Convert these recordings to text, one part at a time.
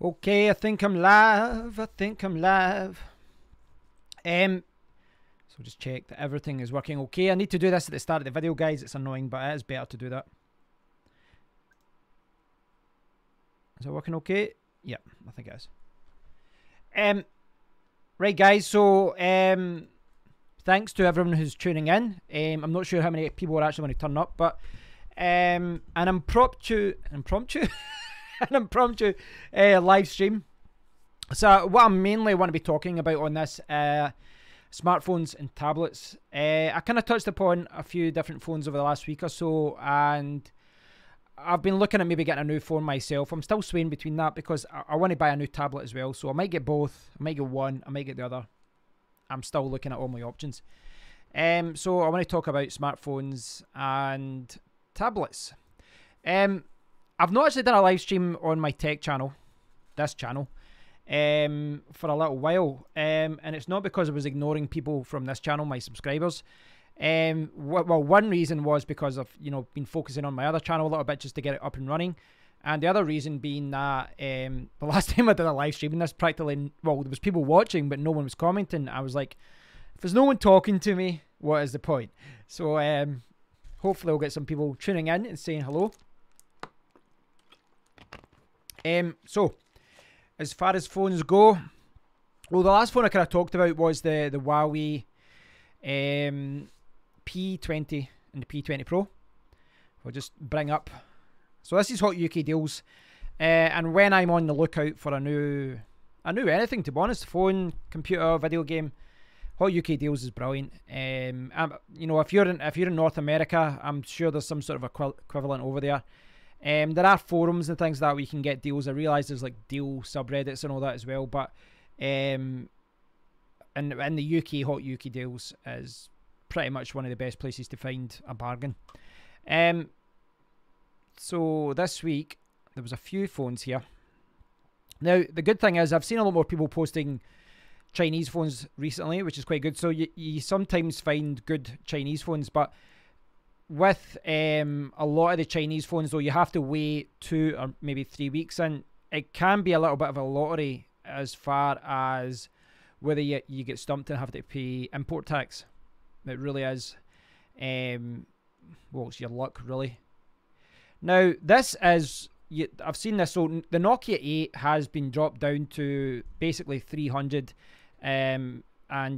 Okay, I think I'm live. I think I'm live. So just check that everything is working okay. I need to do this at the start of the video, guys. It's annoying, but it is better to do that. Is it working okay? Yeah, I think it is. Right, guys. So, thanks to everyone who's tuning in. I'm not sure how many people are actually going to turn up, but an impromptu live stream. So what I mainly want to be talking about on this, smartphones and tablets. I kind of touched upon a few different phones over the last week or so, and I've been looking at maybe getting a new phone myself. I'm still swaying between that because I want to buy a new tablet as well. So I might get both. I might get one. I might get the other. I'm still looking at all my options. So I want to talk about smartphones and tablets. I've not actually done a live stream on my tech channel, this channel, for a little while, and it's not because I was ignoring people from this channel, my subscribers. Well, one reason was because I've been focusing on my other channel a little bit just to get it up and running, and the other reason being that the last time I did a live stream, and this practically, well, there was people watching but no one was commenting. I was like, if there's no one talking to me, what is the point? So hopefully I'll get some people tuning in and saying hello. So as far as phones go, well, the last phone I kind of talked about was the Huawei P20 and the P20 Pro. I'll just bring up. So this is Hot UK Deals, and when I'm on the lookout for a new anything, to be honest, phone, computer, video game, Hot UK Deals is brilliant. If you're in North America, I'm sure there's some sort of equivalent over there. There are forums and things that we can get deals. I realise there's like deal subreddits and all that as well, but in the UK, Hot UK Deals is pretty much one of the best places to find a bargain. So this week there was a few phones here. Now the good thing is I've seen a lot more people posting Chinese phones recently, which is quite good. So you sometimes find good Chinese phones, but with a lot of the Chinese phones, though, you have to wait 2 or maybe 3 weeks, and it can be a little bit of a lottery as far as whether you get stumped and have to pay import tax. It really is. Well, it's your luck, really. Now, this is... I've seen this. So the Nokia 8 has been dropped down to basically 300, and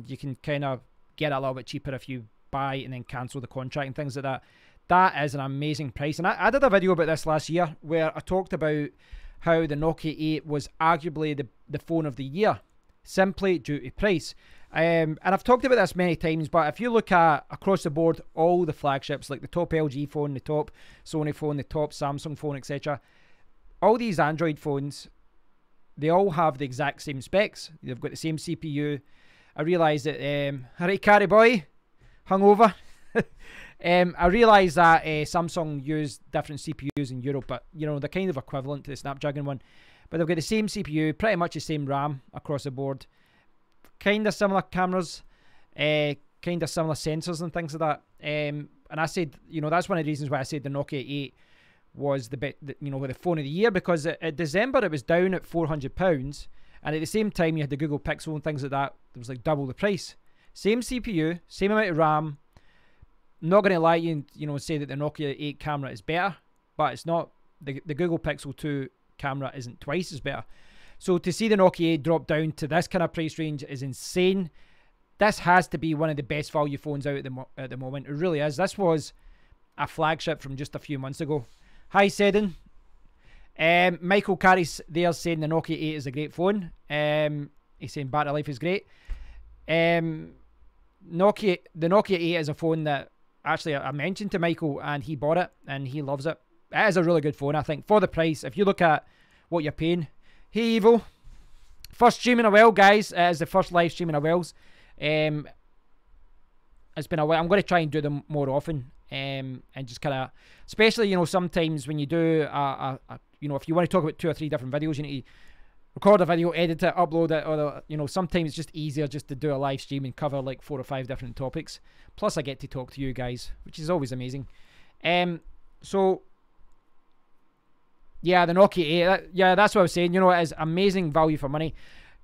you can kind of get it a little bit cheaper if you buy and then cancel the contract and things like that. That is an amazing price, and I did a video about this last year where I talked about how the Nokia 8 was arguably the phone of the year simply due to price. And I've talked about this many times, but if you look at across the board all the flagships, like the top LG phone, the top Sony phone, the top Samsung phone, etc., all these Android phones, they all have the exact same specs. They've got the same CPU. I realise that alright, carry boy, hungover. I realise that Samsung use different CPUs in Europe, but they're kind of equivalent to the Snapdragon one. But they've got the same CPU, pretty much the same RAM across the board. Kind of similar cameras, kind of similar sensors and things like that. And I said, that's one of the reasons why I said the Nokia 8 was the phone of the year, because at December it was down at £400, and at the same time you had the Google Pixel and things like that. It was like double the price. Same CPU, same amount of RAM. Not going to lie to you and say that the Nokia 8 camera is better, but it's not. The Google Pixel 2 camera isn't twice as better. So to see the Nokia 8 drop down to this kind of price range is insane. This has to be one of the best value phones out at the moment. It really is. This was a flagship from just a few months ago. Hi, Sedin. Michael Carey's there saying the Nokia 8 is a great phone. He's saying battery life is great. The Nokia 8 is a phone that actually I mentioned to Michael, and he bought it and he loves it. It is a really good phone, I think, for the price. If you look at what you're paying. Hey, Evo. First stream in a while, guys. It is the first live stream in a while. It's been a while. I'm going to try and do them more often, and just kind of, especially, sometimes when you do, if you want to talk about 2 or 3 different videos, you need to record a video, edit it, upload it, or sometimes it's just easier just to do a live stream and cover like 4 or 5 different topics. Plus I get to talk to you guys, which is always amazing. So Yeah, the Nokia 8. Yeah, that's what I was saying. You know, it is amazing value for money.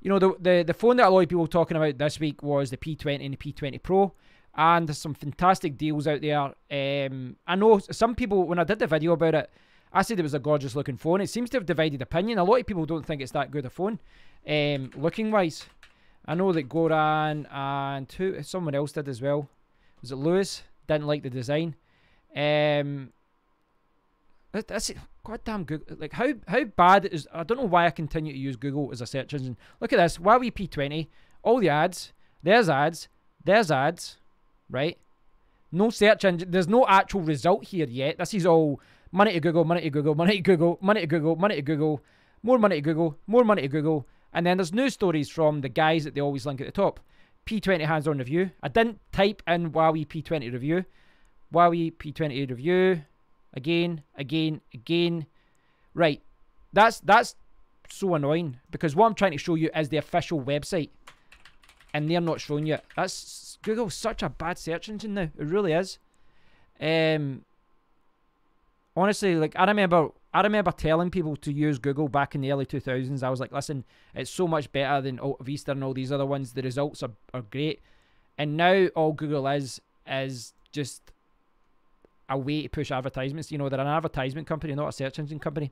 You know, the phone that a lot of people were talking about this week was the P20 and the P20 Pro. And there's some fantastic deals out there. I know some people, when I did the video about it, I said it was a gorgeous looking phone. It seems to have divided opinion. A lot of people don't think it's that good a phone, looking wise. I know that Goran and someone else did as well. Was it Lewis? Didn't like the design. That's goddamn Google. Like how bad is? I don't know why I continue to use Google as a search engine. Look at this Huawei P20. All the ads. There's ads. There's ads. Right? No search engine. There's no actual result here yet. This is all money to Google, money to Google, money to Google, money to Google, money to Google, more money to Google, more money to Google. And then there's news stories from the guys that they always link at the top. P20 hands-on review. I didn't type in Huawei P20 review. Huawei P20 review. Again. Right. That's so annoying because what I'm trying to show you is the official website. And they're not showing you it. That's Google's such a bad search engine now. It really is. Honestly, like I remember telling people to use Google back in the early 2000s. I was like, listen, it's so much better than Alta Vista and all these other ones. The results are great. And now all Google is just a way to push advertisements. You know, they're an advertisement company, not a search engine company.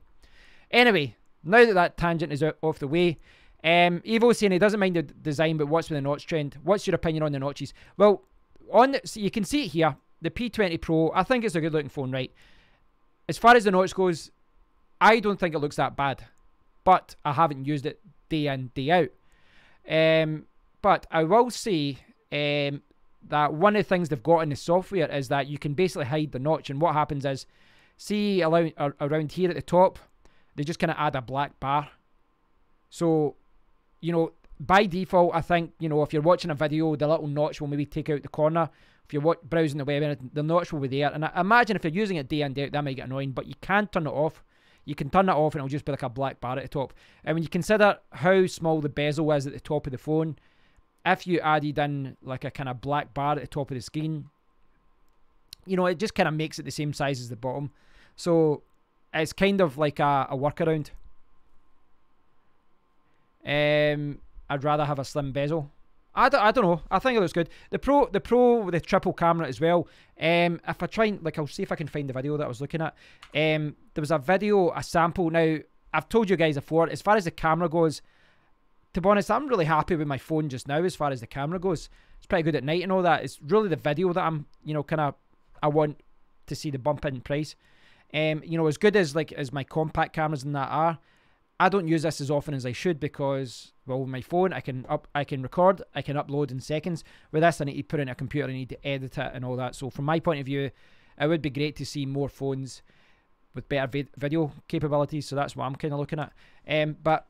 Anyway, now that tangent is off the way, Evo's saying he doesn't mind the design, but what's with the notch trend? What's your opinion on the notches? Well, so you can see it here, the P20 Pro, I think it's a good looking phone, right? As far as the notch goes, I don't think it looks that bad, but I haven't used it day in, day out. But I will say that one of the things they've got in the software is that you can basically hide the notch, and what happens is, see around here at the top, they just kind of add a black bar. So, you know, by default, I think, you know, if you're watching a video, the little notch will maybe take out the corner. If you're browsing the web, the notch will be there. And I imagine if you're using it day in, day out, that might get annoying, but you can turn it off. You can turn it off and it'll just be like a black bar at the top. And when you consider how small the bezel is at the top of the phone, if you added in like a kind of black bar at the top of the screen, you know, it just kind of makes it the same size as the bottom. So it's kind of like a workaround. I'd rather have a slim bezel. I don't know. I think it looks good. The Pro with the triple camera as well. If I try and, like, I'll see if I can find the video that I was looking at. There was a video, a sample. Now, I've told you guys before, as far as the camera goes, to be honest, I'm really happy with my phone just now as far as the camera goes. It's pretty good at night and all that. It's really the video that I'm, you know, I want to see the bump in price. You know, as good as my compact cameras and that are, I don't use this as often as I should because, well, with my phone, I can record, I can upload in seconds. With this, I need to put it in a computer, I need to edit it and all that. So from my point of view, it would be great to see more phones with better video capabilities. So that's what I'm kind of looking at. But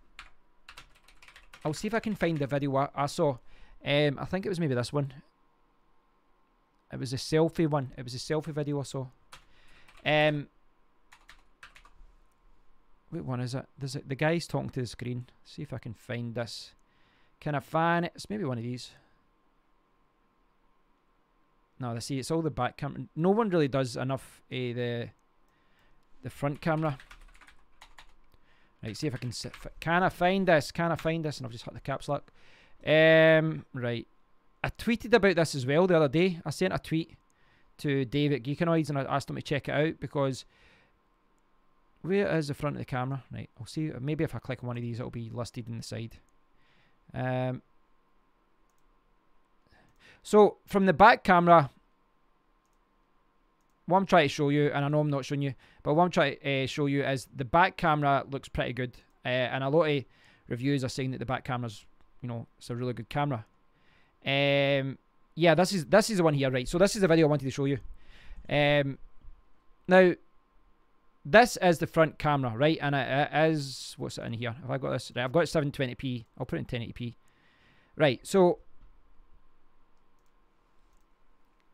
I'll see if I can find the video I saw. I think it was maybe this one. It was a selfie one. It was a selfie video I saw. What one is it? There's the guy's talking to the screen. See if I can find this. Can I find it? It's maybe one of these. No, see, it's all the back camera. No one really does enough the front camera. Right, see if I can. Can I find this? Can I find this? And I've just hit the caps lock. Right. I tweeted about this as well the other day. I sent a tweet to Dave at Geekanoids and I asked him to check it out because where is the front of the camera? Right, I'll see. Maybe if I click on one of these, it'll be listed in the side. So from the back camera, what I'm trying to show you, and I know I'm not showing you, but what I'm trying to show you is the back camera looks pretty good. And a lot of reviews are saying that the back camera's, you know, it's a really good camera. Yeah, this is the one here, right? So this is the video I wanted to show you. Now, this is the front camera, right? And it is, what's it in here? Have I got this? Right, I've got it 720p. I'll put it in 1080p. Right, so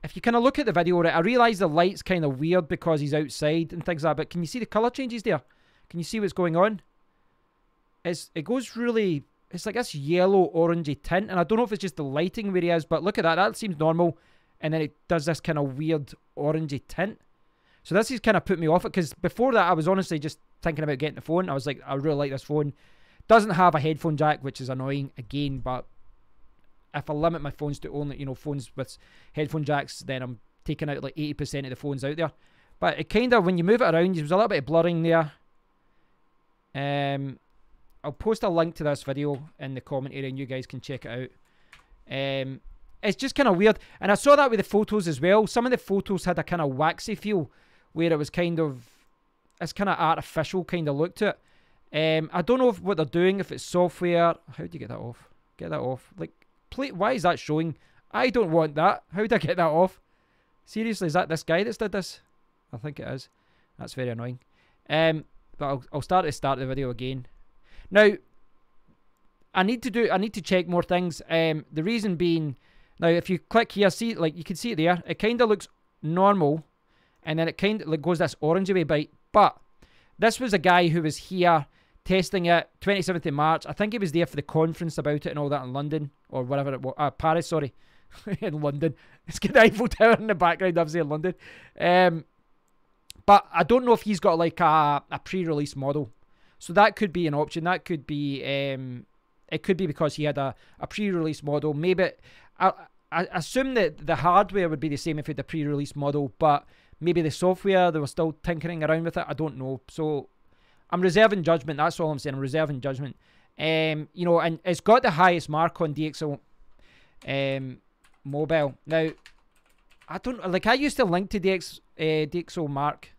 if you kind of look at the video, right, I realise the light's kind of weird because he's outside and things like that, but can you see the colour changes there? Can you see what's going on? It goes really, it's like this yellow orangey tint, and I don't know if it's just the lighting where he is, but look at that. That seems normal, and then it does this kind of weird orangey tint. So this has kind of put me off it, because before that I was honestly just thinking about getting the phone. I was like, I really like this phone. Doesn't have a headphone jack, which is annoying again, but if I limit my phones to only, phones with headphone jacks, then I'm taking out like 80% of the phones out there. But it kind of, when you move it around, there's a little bit of blurring there. I'll post a link to this video in the comment area and you guys can check it out. It's just kind of weird. And I saw that with the photos as well. Some of the photos had a kind of waxy feel, where it was kind of, it's kind of artificial kind of look to it. I don't know what they're doing, if it's software. How do you get that off? Get that off. Like, why is that showing? I don't want that. How do I get that off? Seriously, is that this guy that's did this? I think it is. That's very annoying. But I'll start the video again. Now, I need to check more things. The reason being, now if you click here, see, like you can see it there. It kind of looks normal, and then it kind of like goes this orangey bit. But this was a guy who was here testing it 27th of March. I think he was there for the conference about it and all that in London, or whatever it was. Paris, sorry. In London. It's got the Eiffel Tower in the background, obviously, in London. But I don't know if he's got like a pre-release model. So that could be an option. That could be, it could be because he had a pre-release model. Maybe, I assume that the hardware would be the same if he had a pre-release model, but maybe the software, they were still tinkering around with it. I don't know. So I'm reserving judgment. That's all I'm saying. I'm reserving judgment. And it's got the highest mark on DxO mobile. Now, I used to link to DxO Mark.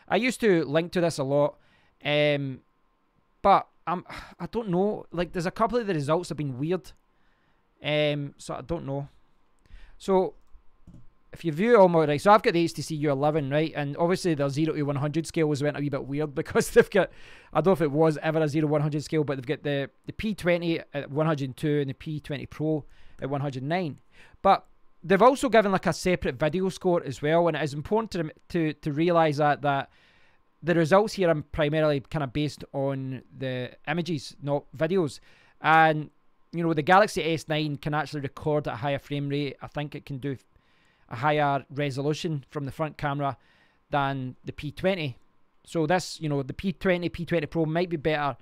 I used to link to this a lot. But I don't know. Like, there's a couple of the results have been weird. So I don't know. So if you view all my, right, so I've got the HTC U11, right, and obviously their 0 to 100 scale was went a wee bit weird because they've got, I don't know if it was ever a 0 to 100 scale, but they've got the P20 at 102 and the P20 Pro at 109. But they've also given like a separate video score as well, and it is important to realise that the results here are primarily kind of based on the images, not videos. And the Galaxy S9 can actually record at a higher frame rate. I think it can do a higher resolution from the front camera than the P20. So this, the P20, P20 Pro might be better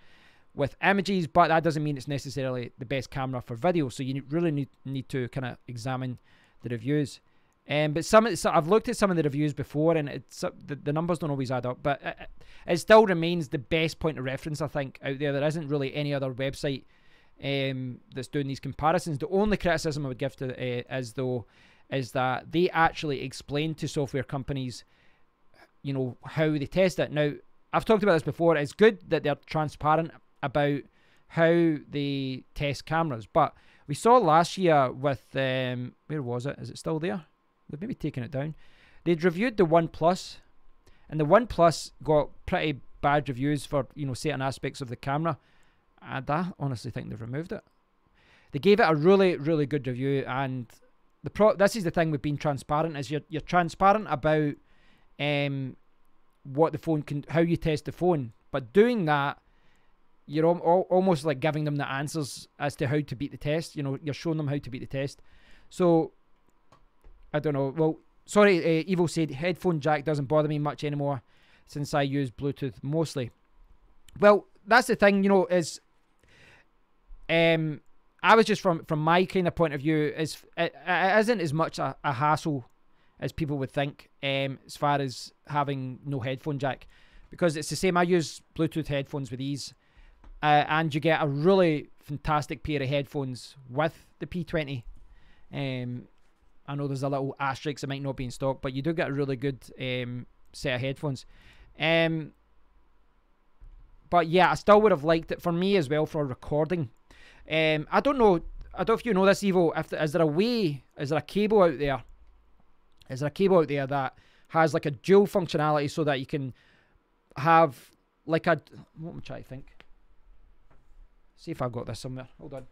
with images, but that doesn't mean it's necessarily the best camera for video. So you really need to kind of examine the reviews. But I've looked at some of the reviews before, and the numbers don't always add up. But it still remains the best point of reference, I think, out there. There isn't really any other website that's doing these comparisons. The only criticism I would give to is that they actually explain to software companies, how they test it. Now, I've talked about this before. It's good that they're transparent about how they test cameras. But we saw last year with, where was it? Is it still there? They've maybe taken it down. They'd reviewed the OnePlus, and the OnePlus got pretty bad reviews for, certain aspects of the camera. And I honestly think they've removed it. They gave it a really, really good review, and this is the thing with being transparent, is you're transparent about what the phone can, how you test the phone, but doing that, you're almost like giving them the answers as to how to beat the test. You're showing them how to beat the test. So I don't know. Well, sorry, Evo said headphone jack doesn't bother me much anymore since I use Bluetooth mostly. Well, that's the thing, is I was just from my kind of point of view, it isn't as much a hassle as people would think, as far as having no headphone jack, because it's the same. I use Bluetooth headphones with these, and you get a really fantastic pair of headphones with the P20. I know there's a little asterisk that might not be in stock, but you do get a really good set of headphones. But yeah, I still would have liked it for me as well for recording. I don't know if you know this, Evo. Is there a cable out there? Is there a cable out there that has like a dual functionality so that you can have like a, what am I trying to think? See if I've got this somewhere. Hold on.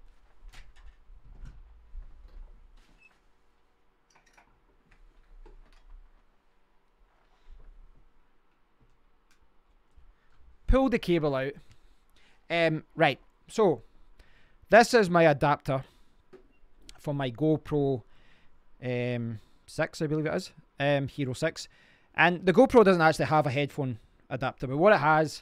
Pull the cable out. Right, so this is my adapter for my GoPro 6, I believe it is, Hero 6. And the GoPro doesn't actually have a headphone adapter, but what it has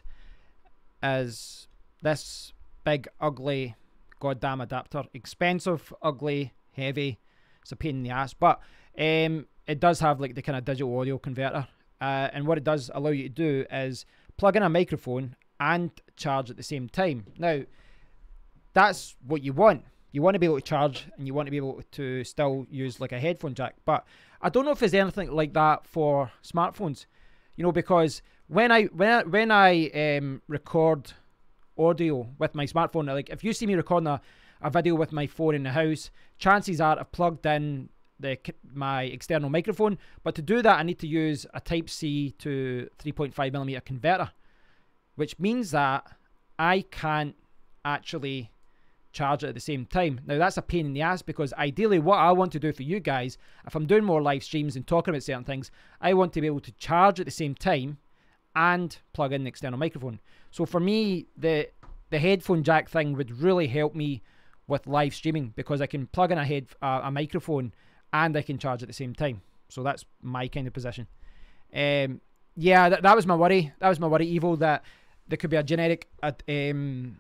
is this big, ugly, goddamn adapter. Expensive, ugly, heavy. It's a pain in the ass, but it does have like the kind of digital audio converter. And what it does allow you to do is plug in a microphone and charge at the same time. Now, that's what you want. You want to be able to charge and you want to be able to still use like a headphone jack. But I don't know if there's anything like that for smartphones. You know, because when I record audio with my smartphone, like if you see me recording a video with my phone in the house, chances are I've plugged in my external microphone. But to do that, I need to use a Type-C to 3.5mm converter, which means that I can't actually charge it at the same time. Now that's a pain in the ass, because ideally what I want to do for you guys, if I'm doing more live streams and talking about certain things, I want to be able to charge at the same time and plug in the external microphone. So for me, the headphone jack thing would really help me with live streaming, because I can plug in a microphone and I can charge at the same time. So that's my kind of position. Yeah, that was my worry. That was my worry, Evo, that there could be a generic adapter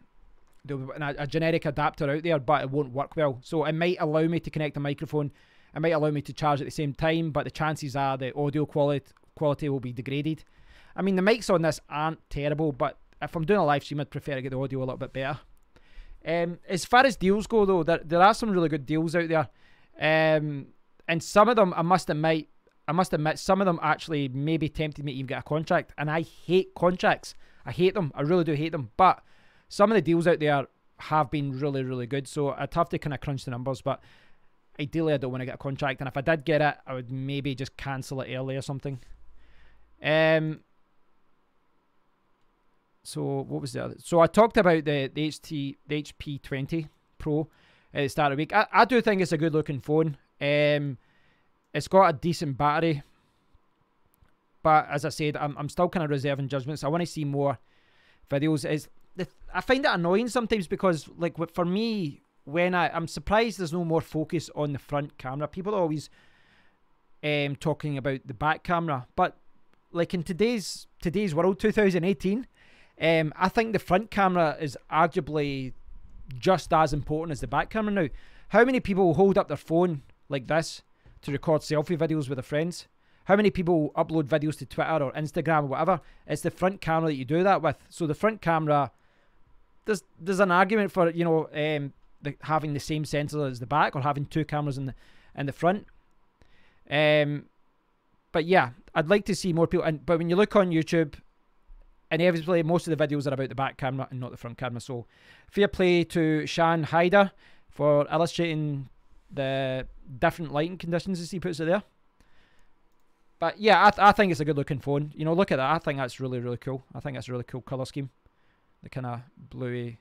out there, but it won't work well. So it might allow me to connect a microphone, it might allow me to charge at the same time, but the chances are the audio quality will be degraded. I mean, the mics on this aren't terrible, but if I'm doing a live stream, I'd prefer to get the audio a little bit better. As far as deals go, though, there are some really good deals out there, and some of them, I must admit, some of them actually maybe tempted me to even get a contract, and I hate contracts. I hate them. I really do hate them. But some of the deals out there have been really, really good. So I'd have to kind of crunch the numbers. But ideally, I don't want to get a contract. And if I did get it, I would maybe just cancel it early or something. So what was the other? So I talked about the HP20 Pro at the start of the week. I do think it's a good looking phone. It's got a decent battery. But as I said, I'm still kind of reserving judgments. I want to see more videos. I find it annoying sometimes, because like for me, when I'm surprised there's no more focus on the front camera. People are always talking about the back camera, but like in today's world, 2018, I think the front camera is arguably just as important as the back camera now. How many people hold up their phone like this to record selfie videos with their friends? How many people upload videos to Twitter or Instagram or whatever? It's the front camera that you do that with. So the front camera, there's an argument for, you know, having the same sensor as the back, or having two cameras in the front. But yeah, I'd like to see more people. But when you look on YouTube, inevitably most of the videos are about the back camera and not the front camera. So fair play to Shan Hyder for illustrating the different lighting conditions as he puts it there. But yeah, I think it's a good looking phone. You know, look at that. I think that's really, really cool. I think that's a really cool colour scheme. The kind of bluey.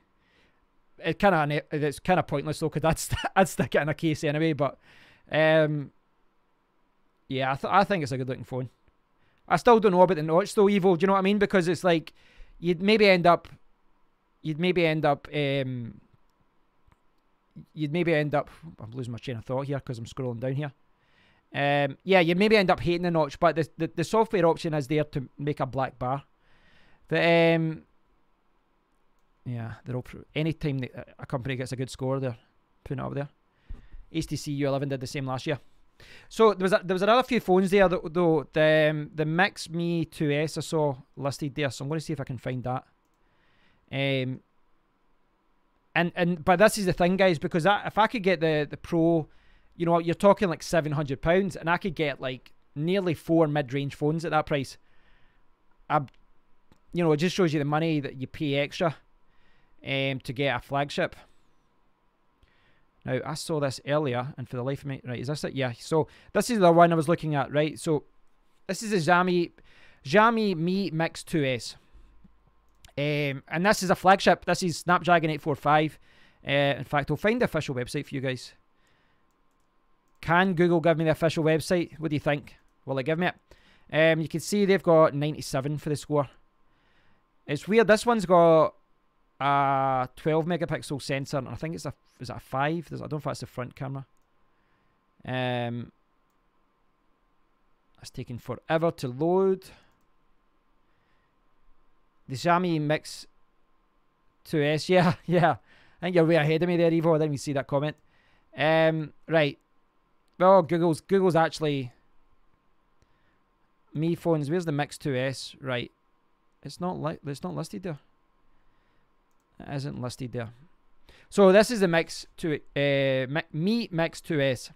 It's kind of pointless though, because I'd stick it in a case anyway. But yeah, I think it's a good looking phone. I still don't know about the notch though, Evo. Do you know what I mean? Because it's like you'd maybe end up. I'm losing my train of thought here because I'm scrolling down here. Yeah, you'd maybe end up hating the notch, but the software option is there to make a black bar. Yeah, they're all anytime a company gets a good score, they're putting it up there. HTC U11 did the same last year. So there was another few phones there though. The Mix Me 2S I saw listed there, so I'm going to see if I can find that. But this is the thing, guys, because if I could get the Pro, you know, you're talking like £700, and I could get like nearly 4 mid-range phones at that price. You know, it just shows you the money that you pay extra to get a flagship. Now, I saw this earlier, and for the life of me, right, is this it? Yeah, so this is the one I was looking at, right? So this is a Xiaomi Mi Mix 2S. And this is a flagship. This is Snapdragon 845. In fact, I'll find the official website for you guys. Can Google give me the official website? What do you think? Will it give me it? You can see they've got 97 for the score. It's weird. This one's got a 12 megapixel sensor, and I think it's is it a 5? I don't know if that's the front camera. I That's taking forever to load. The Xiaomi Mix 2S, yeah, yeah. I think you're way ahead of me there, Evo. I didn't even see that comment. Right. Well, Google's actually Mi phones. Where's the Mix 2S? Right. It's not listed there. It isn't listed there. So this is the Mix 2 Mi Mix 2S.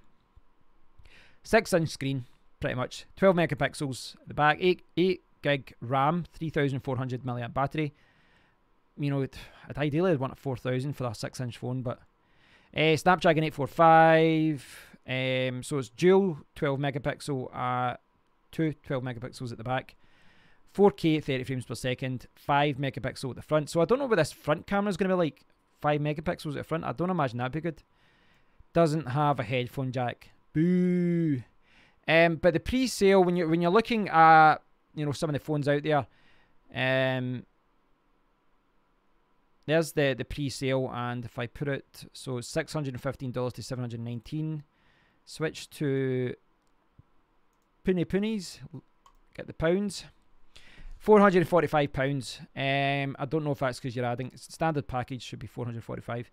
6-inch screen, pretty much. 12 megapixels at the back. 8 gig RAM. 3,400 milliamp battery. You know, ideally I'd want a 4,000 for that 6-inch phone, but Snapdragon 845. So it's dual 12 megapixel, two 12 megapixels at the back, 4K at 30 frames per second, 5 megapixel at the front. So I don't know what this front camera is going to be like. 5 megapixels at the front. I don't imagine that'd be good. Doesn't have a headphone jack. Boo. But the pre-sale, when you're looking at, you know, some of the phones out there, there's the pre-sale, and if I put it, so $615 to $719. Switch to Punies, get the pounds. £445. I don't know if that's because you're adding. Standard package should be $445.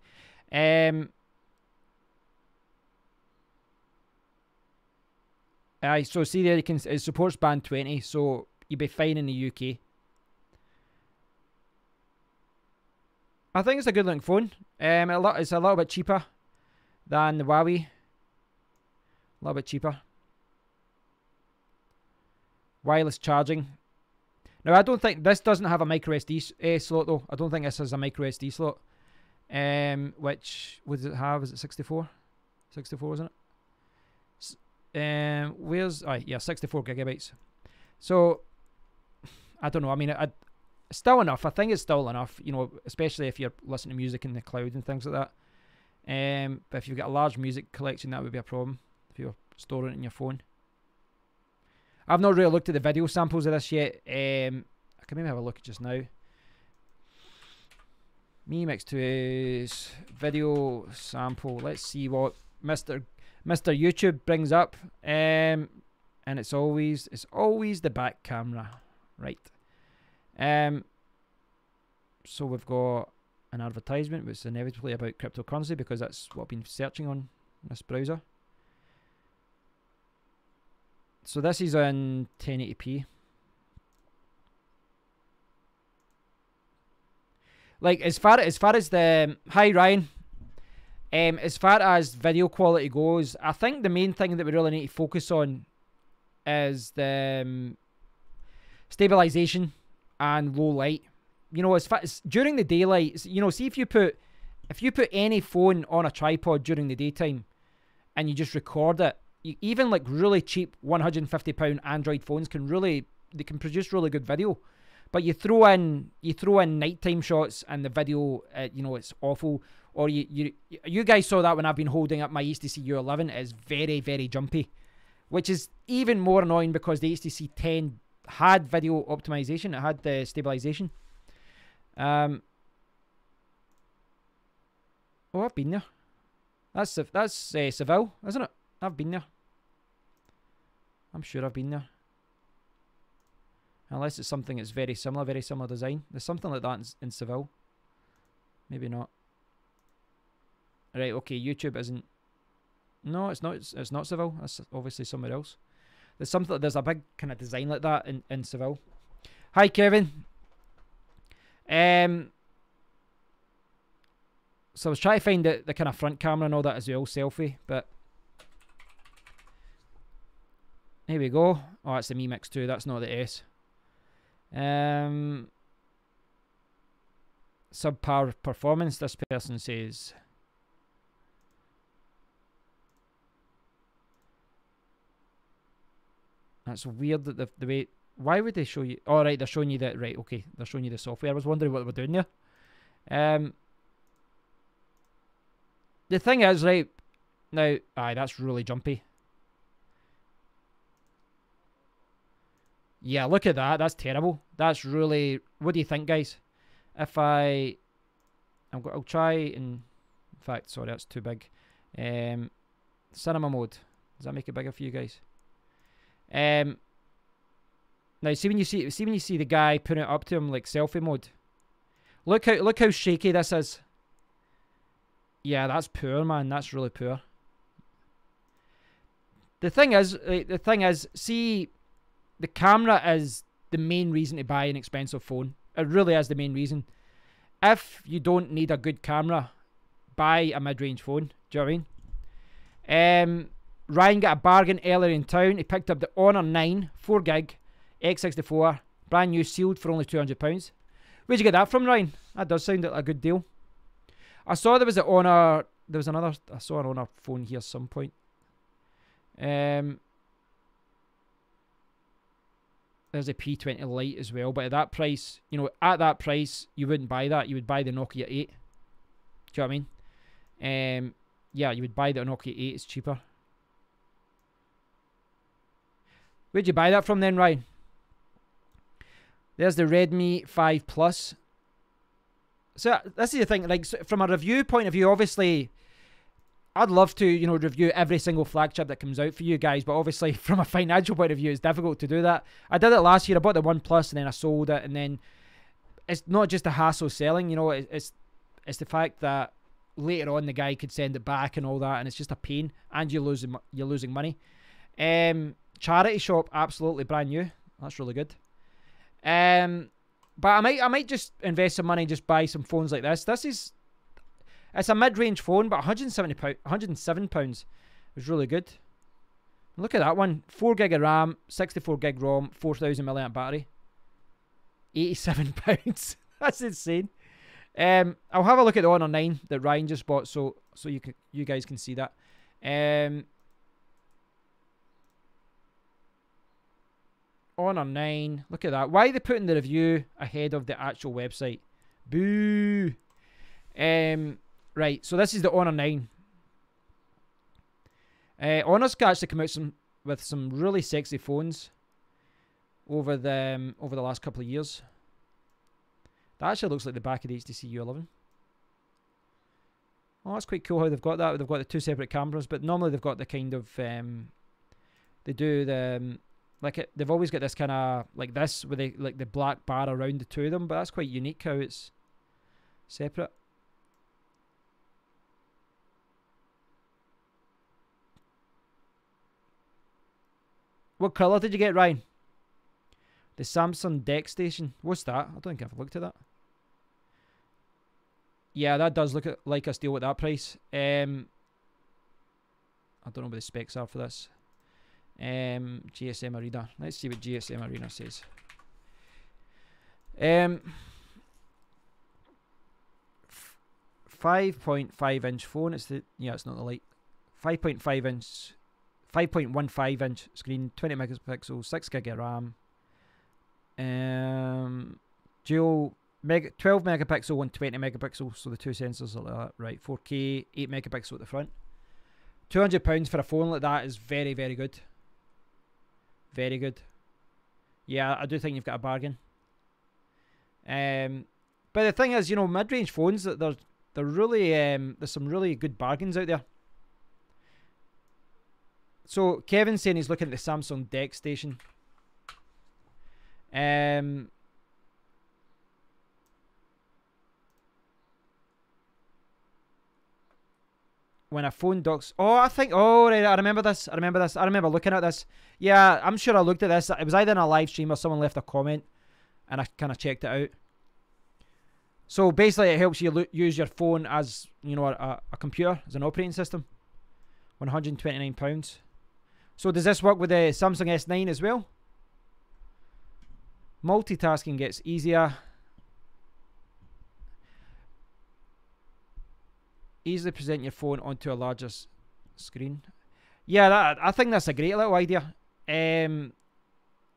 So see there, it supports band 20, so you'll be fine in the UK. I think it's a good looking phone. It's a little bit cheaper than the Huawei. A little bit cheaper. Wireless charging. Now, I don't think this doesn't have a micro SD slot though. I don't think this has a micro SD slot. Which, what does it have? Is it 64? 64, isn't it? Where's, yeah, 64 gigabytes. So, I don't know. I mean, still enough. I think it's still enough, you know, especially if you're listening to music in the cloud and things like that. But if you've got a large music collection, that would be a problem if you're storing it in your phone. I've not really looked at the video samples of this yet. I can maybe have a look at just now. Mi Mix 2's video sample. Let's see what Mr. YouTube brings up. And it's always the back camera, right? So we've got an advertisement, which is inevitably about cryptocurrency because that's what I've been searching on this browser. So this is on 1080p. Like as far as the hi Ryan, as far as video quality goes, I think the main thing that we really need to focus on is the stabilization and low light. You know, as far as during the daylight, you know, see if you put any phone on a tripod during the daytime and you just record it, even like really cheap £150 Android phones can produce really good video. But you throw in nighttime shots and the video, you know, it's awful. Or you guys saw that when I've been holding up my HTC U11, it's very, very jumpy, which is even more annoying because the HTC 10 had video optimization, it had the stabilization. Oh, I've been there. That's Seville, isn't it? I've been there. I'm sure I've been there. Unless it's something that's very similar design. There's something like that in Seville. Maybe not. Right, okay, YouTube isn't... No, it's not. It's not Seville. That's obviously somewhere else. There's a big kind of design like that in Seville. Hi, Kevin. So I was trying to find the kind of front camera and all that as well, selfie, but here we go. Oh, it's the Mi Mix 2. That's not the S. Subpar performance, this person says. That's weird that the way... Why would they show you... Oh, right, they're showing you that... Right, okay. They're showing you the software. I was wondering what they were doing there. The thing is, right... Now... Aye, that's really jumpy. Yeah, look at that. That's terrible. That's really... What do you think, guys? If I'll try and... In fact, sorry, that's too big. Cinema mode. Does that make it bigger for you guys? Now see when you see the guy putting it up to him like selfie mode. Look how shaky this is. Yeah, that's poor, man. That's really poor. The thing is, see, the camera is the main reason to buy an expensive phone. It really is the main reason. If you don't need a good camera, buy a mid-range phone. Do you know what I mean? Ryan got a bargain earlier in town. He picked up the Honor 9 4GB X64, brand new, sealed for only £200. Where'd you get that from, Ryan? That does sound like a good deal. I saw there was an Honor. There was another. I saw an Honor phone here at some point. There's a P20 Lite as well, but at that price, you wouldn't buy that. You would buy the Nokia 8. Do you know what I mean? Yeah, you would buy the Nokia 8. It's cheaper. Where'd you buy that from then, Ryan? There's the Redmi 5 Plus. So this is the thing. Like, from a review point of view, obviously, I'd love to, review every single flagship that comes out for you guys, but obviously from a financial point of view, it's difficult to do that. I did it last year. I bought the One Plus and then I sold it, and then it's not just a hassle selling. It's the fact that later on the guy could send it back and all that, and it's just a pain, and you're losing money. Charity shop, absolutely brand new. That's really good. But I might just invest some money and just buy some phones like this. It's a mid-range phone, but £107 was really good. Look at that one. 4GB of RAM, 64GB ROM, 4000 mAh battery. £87. That's insane. I'll have a look at the Honor 9 that Ryan just bought, so you guys can see that. Honor 9. Look at that. Why are they putting the review ahead of the actual website? Boo. Right, so this is the Honor 9. Honor's actually come out with some really sexy phones over the last couple of years. That actually looks like the back of the HTC U11. Oh, that's quite cool how they've got that. They've got the two separate cameras, but normally they've got the kind of they do the they've always got this kind of like this with the black bar around the two of them, but that's quite unique how it's separate. What colour did you get, Ryan? The Samsung Deck Station. What's that? I don't think I've looked at that. Yeah, that does look like a steal at that price. I don't know what the specs are for this. GSM Arena. Let's see what GSM Arena says. 5.5-inch phone. It's not the Lite. 5.15-inch screen, 20 megapixels, 6GB of RAM. Dual 12 megapixel, 120 megapixels, so the two sensors are like that. Right, 4K, 8 megapixel at the front. £200 for a phone like that is very, very good. Very good. Yeah, I do think you've got a bargain. But the thing is, mid-range phones, they're really there's some really good bargains out there. So Kevin's saying he's looking at the Samsung Deck Station. When a phone docks... Oh, I think... Oh, right, I remember this. I remember looking at this. Yeah, I'm sure I looked at this. It was either in a live stream or someone left a comment, and I kind of checked it out. So basically, it helps you use your phone as, a computer, as an operating system. £129. So does this work with the Samsung S9 as well? Multitasking gets easier. Easily present your phone onto a larger screen. Yeah, I think that's a great little idea.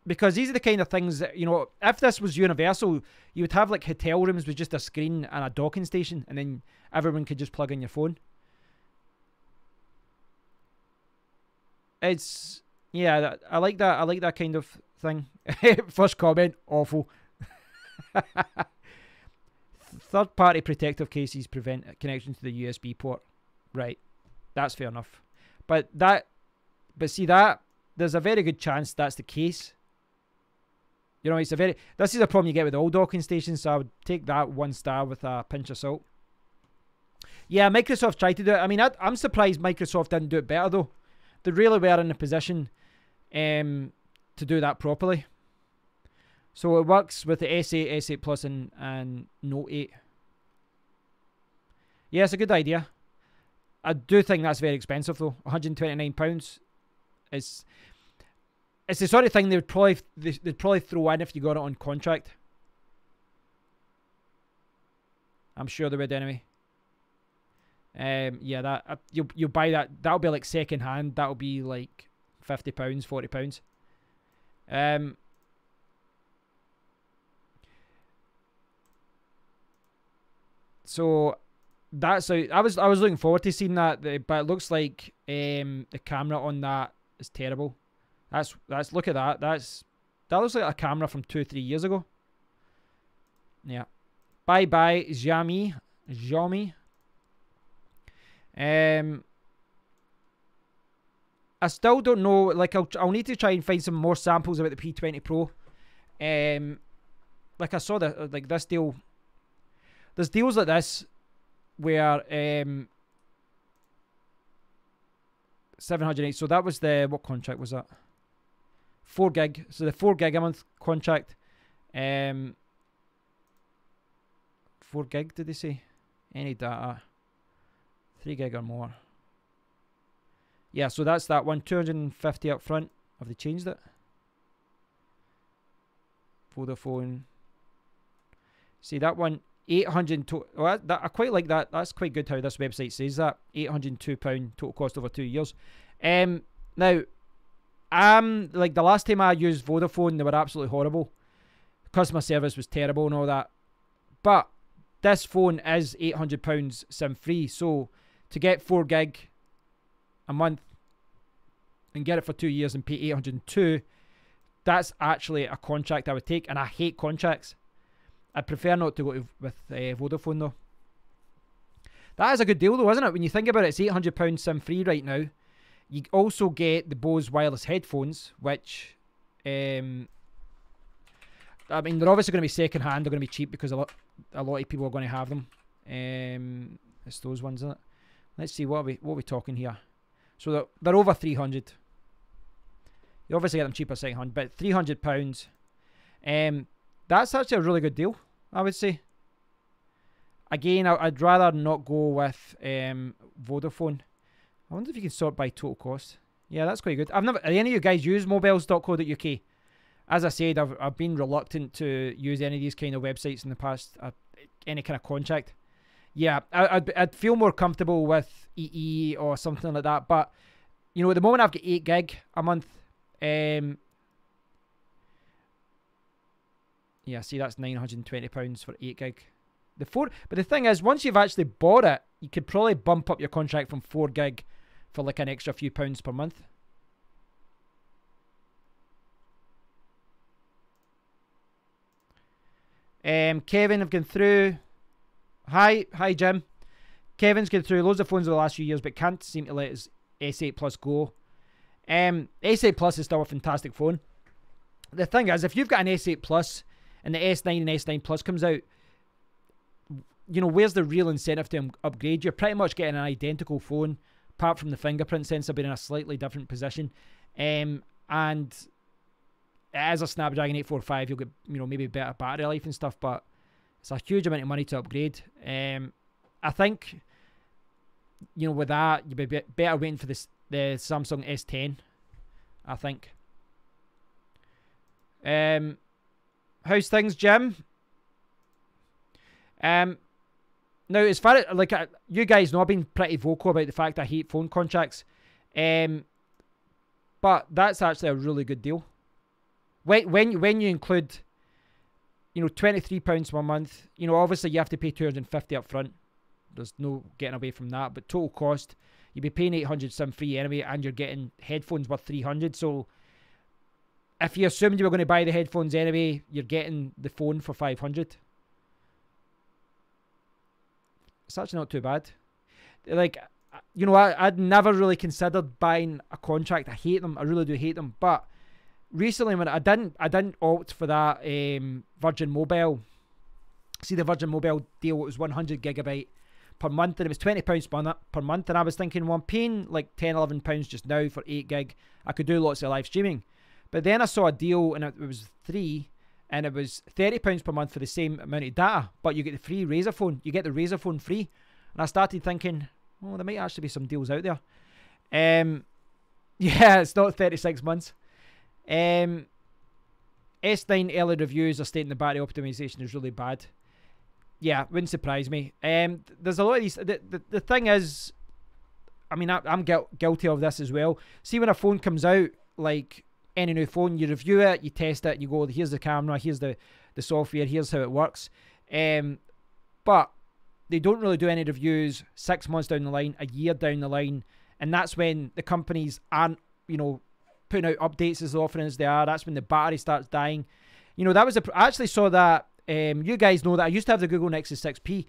Because these are the kind of things that, if this was universal, you would have like hotel rooms with just a screen and a docking station, and then everyone could just plug in your phone. Yeah, I like that. I like that kind of thing. First comment, awful. Third-party protective cases prevent connection to the USB port. Right, that's fair enough. But see that there's a very good chance that's the case. You know, this is a problem you get with all docking stations, so I would take that 1 star with a pinch of salt. Yeah, Microsoft tried to do it. I mean, I'm surprised Microsoft didn't do it better, though. They really were in a position to do that properly. So it works with the S8, S8 Plus, and Note 8. Yeah, it's a good idea. I do think that's very expensive, though. £129. It's the sort of thing they'd probably throw in if you got it on contract. I'm sure they would anyway. Yeah, that you'll buy that. That'll be like second hand. That'll be like £50, £40. So that's how I was looking forward to seeing that, but it looks like the camera on that is terrible. That's look at that. That looks like a camera from 2-3 years ago. Yeah. Bye bye Xiaomi. I still don't know. Like I'll need to try and find some more samples about the P20 Pro. Like I saw that like this deal. There's deals like this where 708. So that was what contract was that? 4 gig. So the 4 gig a month contract. 4 gig, did they say? Any data. 3 gig or more. Yeah, so that's that one. 250 up front. Have they changed it? Vodafone. See that one. 802. Well, I quite like that. That's quite good how this website says that. £802 total cost over 2 years. Now, like the last time I used Vodafone, they were absolutely horrible. Customer service was terrible and all that. But this phone is £800 SIM free. So to get 4 gig a month and get it for 2 years and pay 802, that's actually a contract I would take. And I hate contracts. I'd prefer not to go with Vodafone though. That is a good deal though, isn't it? When you think about it, it's £800 SIM free right now. You also get the Bose wireless headphones, which, I mean, they're obviously going to be second hand. They're going to be cheap because a lot of people are going to have them. It's those ones, isn't it? Let's see, what are we talking here? So they're over 300. You obviously get them cheaper second hand, but £300. That's actually a really good deal, I would say. Again, I'd rather not go with Vodafone. I wonder if you can sort by total cost. Yeah, that's quite good. Any of you guys use mobiles.co.uk? As I said, I've been reluctant to use any of these kind of websites in the past. Any kind of contract. Yeah, I'd feel more comfortable with EE or something like that. But, you know, at the moment I've got 8 gig a month. Yeah, see, that's £920 for 8 gig. But the thing is, once you've actually bought it, you could probably bump up your contract from 4 gig for like an extra few pounds per month. Kevin, I've gone through. Hi Jim. Kevin's gone through loads of phones over the last few years, but can't seem to let his S8 Plus go. S8 Plus is still a fantastic phone. The thing is, if you've got an S8 Plus and the S9 and S9 Plus comes out, you know, where's the real incentive to upgrade? You're pretty much getting an identical phone, apart from the fingerprint sensor being in a slightly different position. And as a Snapdragon 845, you'll get, you know, maybe better battery life and stuff, but it's a huge amount of money to upgrade. I think, you know, with that, you'd be better waiting for the Samsung S10, I think. How's things, Jim? Now, as far as, like, you guys know, I've been pretty vocal about the fact I hate phone contracts. But that's actually a really good deal. When you include, you know, £23 per month, you know, obviously you have to pay $250 up front. There's no getting away from that. But total cost, you'd be paying $800 SIM free anyway, and you're getting headphones worth $300. So if you assumed you were going to buy the headphones anyway, you're getting the phone for $500. It's actually not too bad. Like, you know, I'd never really considered buying a contract. I hate them. I really do hate them. But recently, when I didn't opt for that Virgin Mobile. See the Virgin Mobile deal. It was 100 gigabyte per month, and it was £20 per month. And I was thinking, well, I'm paying like £10-11 just now for 8 gig. I could do lots of live streaming. But then I saw a deal, and it was 3, and it was £30 per month for the same amount of data. But you get the free Razer phone. You get the Razer phone free. And I started thinking, oh, there might actually be some deals out there. Yeah, it's not 36 months. S9 early reviews are stating the battery optimization is really bad. Yeah, wouldn't surprise me. There's a lot of these. The thing is, I mean, I'm guilty of this as well. See, when a phone comes out, like any new phone, you review it, you test it, you go, here's the camera, here's the software, here's how it works. But they don't really do any reviews 6 months down the line, a year down the line, and that's when the companies aren't, you know, putting out updates as often as they are. That's when the battery starts dying. You know, that was I actually saw that. You guys know that I used to have the Google Nexus 6P.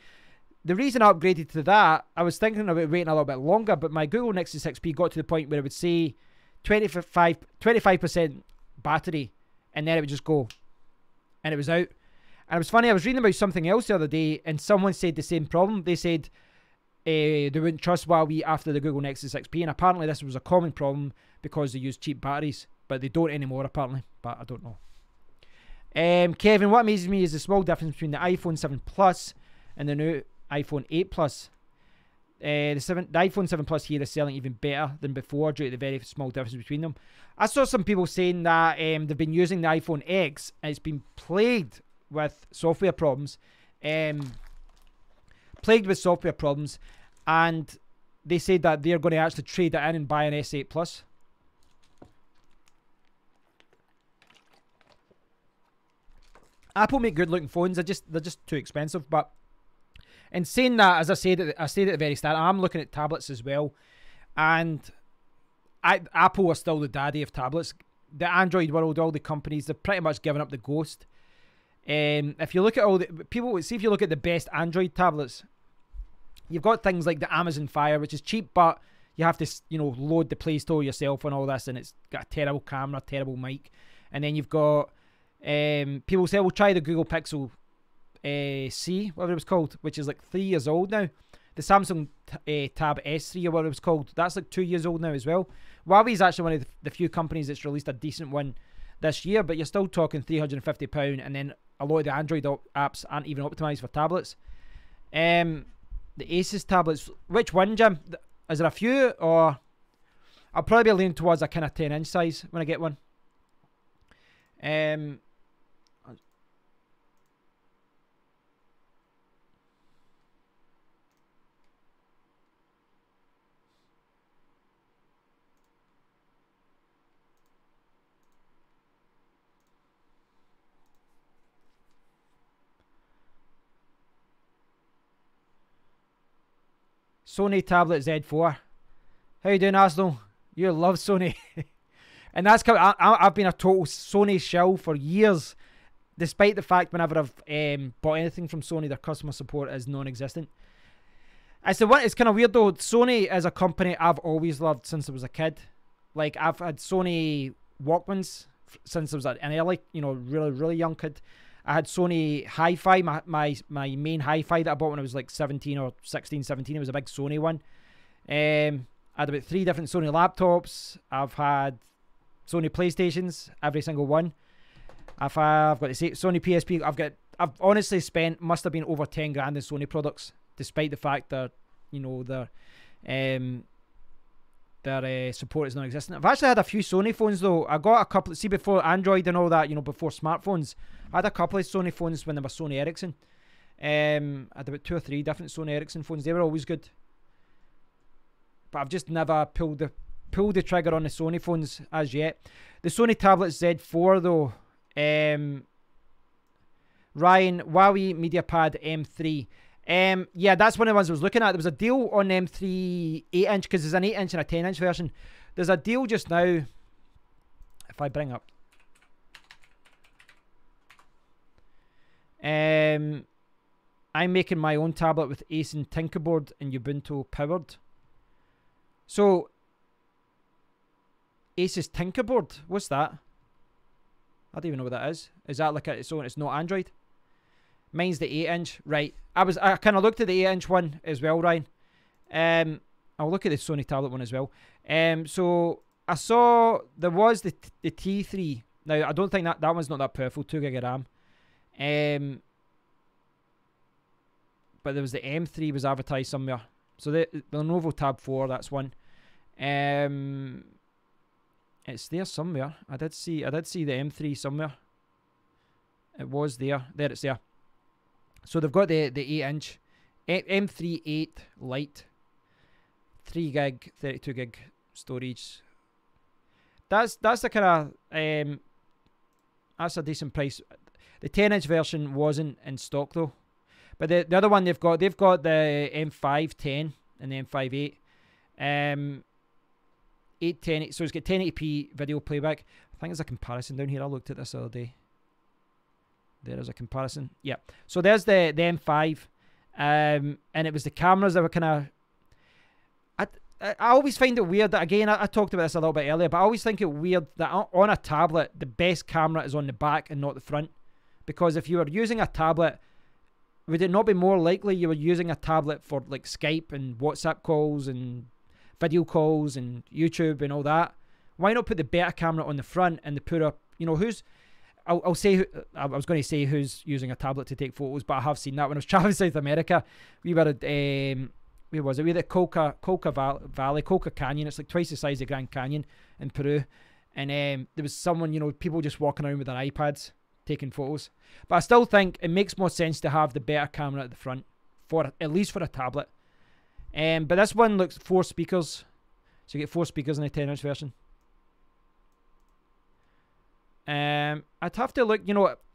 The reason I upgraded to that, I was thinking about waiting a little bit longer, but my Google Nexus 6P got to the point where it would say 25% battery, and then it would just go, and it was out. And it was funny, I was reading about something else the other day, and someone said the same problem. They said they wouldn't trust Huawei after the Google Nexus 6P, and apparently this was a common problem because they use cheap batteries, but they don't anymore apparently, but I don't know. Kevin, what amazes me is the small difference between the iPhone 7 Plus and the new iPhone 8 Plus. The iPhone 7 Plus here is selling even better than before due to the very small difference between them. I saw some people saying that they've been using the iPhone X and it's been plagued with software problems. And they said that they're going to actually trade it in and buy an S8 Plus. Apple make good looking phones. They're just too expensive. But in saying that, as I said at the very start, I'm looking at tablets as well, and Apple are still the daddy of tablets. The Android world, all the companies, they've pretty much given up the ghost. If you look at all the people, see if you look at the best Android tablets, you've got things like the Amazon Fire, which is cheap, but you have to, you know, load the Play Store yourself and all this, and it's got a terrible camera, terrible mic. And then you've got people say, "Well, try the Google Pixel C, whatever it was called, which is like 3 years old now. The Samsung Tab S3 or whatever it was called, that's like 2 years old now as well. Huawei is actually one of the few companies that's released a decent one this year, but you're still talking £350, and then a lot of the Android apps aren't even optimized for tablets. The Asus tablets, which one, Jim? Is there a few, or I'll probably be leaning towards a kind of 10-inch size when I get one. Sony tablet Z4. How you doing, Arsenal? You love Sony. And that's coming. I've been a total Sony shill for years, despite the fact whenever I've bought anything from Sony, their customer support is non-existent. It's kind of weird though. Sony is a company I've always loved since I was a kid. Like, I've had Sony Walkmans since I was an early, really young kid. I had Sony Hi-Fi, my main Hi-Fi that I bought when I was like 17 or 16, 17. It was a big Sony one. I had about 3 different Sony laptops. I've had Sony PlayStations, every single one. I've got the Sony PSP. I've honestly spent, must have been over 10 grand in Sony products, despite the fact that, their support is non-existent. I've actually had a few Sony phones though. I got a couple, see, before Android and all that, before smartphones, I had a couple of Sony phones when they were Sony Ericsson. I had about 2 or 3 different Sony Ericsson phones. They were always good. But I've just never pulled the trigger on the Sony phones as yet. The Sony Tablet Z4 though, Ryan, Huawei MediaPad M3. Yeah, that's one of the ones I was looking at. There was a deal on M3 8-inch, because there's an 8-inch and a 10-inch version. There's a deal just now. If I bring up, I'm making my own tablet with Ace and Tinkerboard and Ubuntu powered. So, Asus Tinkerboard, what's that? I don't even know what that is. Is that like its own? It's not Android. Mine's the 8-inch, right? I kind of looked at the 8-inch one as well, Ryan. I'll look at the Sony tablet one as well. So I saw there was the T3. Now I don't think that one's not that powerful, 2 gig of RAM. But there was the M3 was advertised somewhere. So the Lenovo Tab 4, that's one. It's there somewhere. I did see the M3 somewhere. It was there. There, it's there. So they've got the 8-inch M3 8 Lite, 3 gig, 32 gig storage. That's the kind of that's a decent price. The 10-inch version wasn't in stock though, but the other one they've got the M5 10 and the M5 8, 810. So it's got 1080p video playback. I think there's a comparison down here. I looked at this the other day. There is a comparison. Yeah. So there's the M5, and it was the cameras that were kind of. I always find it weird that, again, I talked about this a little bit earlier, but I always think it weird that on a tablet the best camera is on the back and not the front, because if you were using a tablet, would it not be more likely you were using a tablet for like Skype and WhatsApp calls and video calls and YouTube and all that? Why not put the better camera on the front and put up, who's. I'll say, I was going to say who's using a tablet to take photos, but I have seen that when I was traveling South America. We were at, where was it? We were at Colca Valley, Colca Canyon. It's like twice the size of Grand Canyon in Peru. And there was someone, people just walking around with their iPads taking photos. But I still think it makes more sense to have the better camera at the front, at least for a tablet. But this one looks 4 speakers. So you get 4 speakers in the 10-inch version. I'd have to look,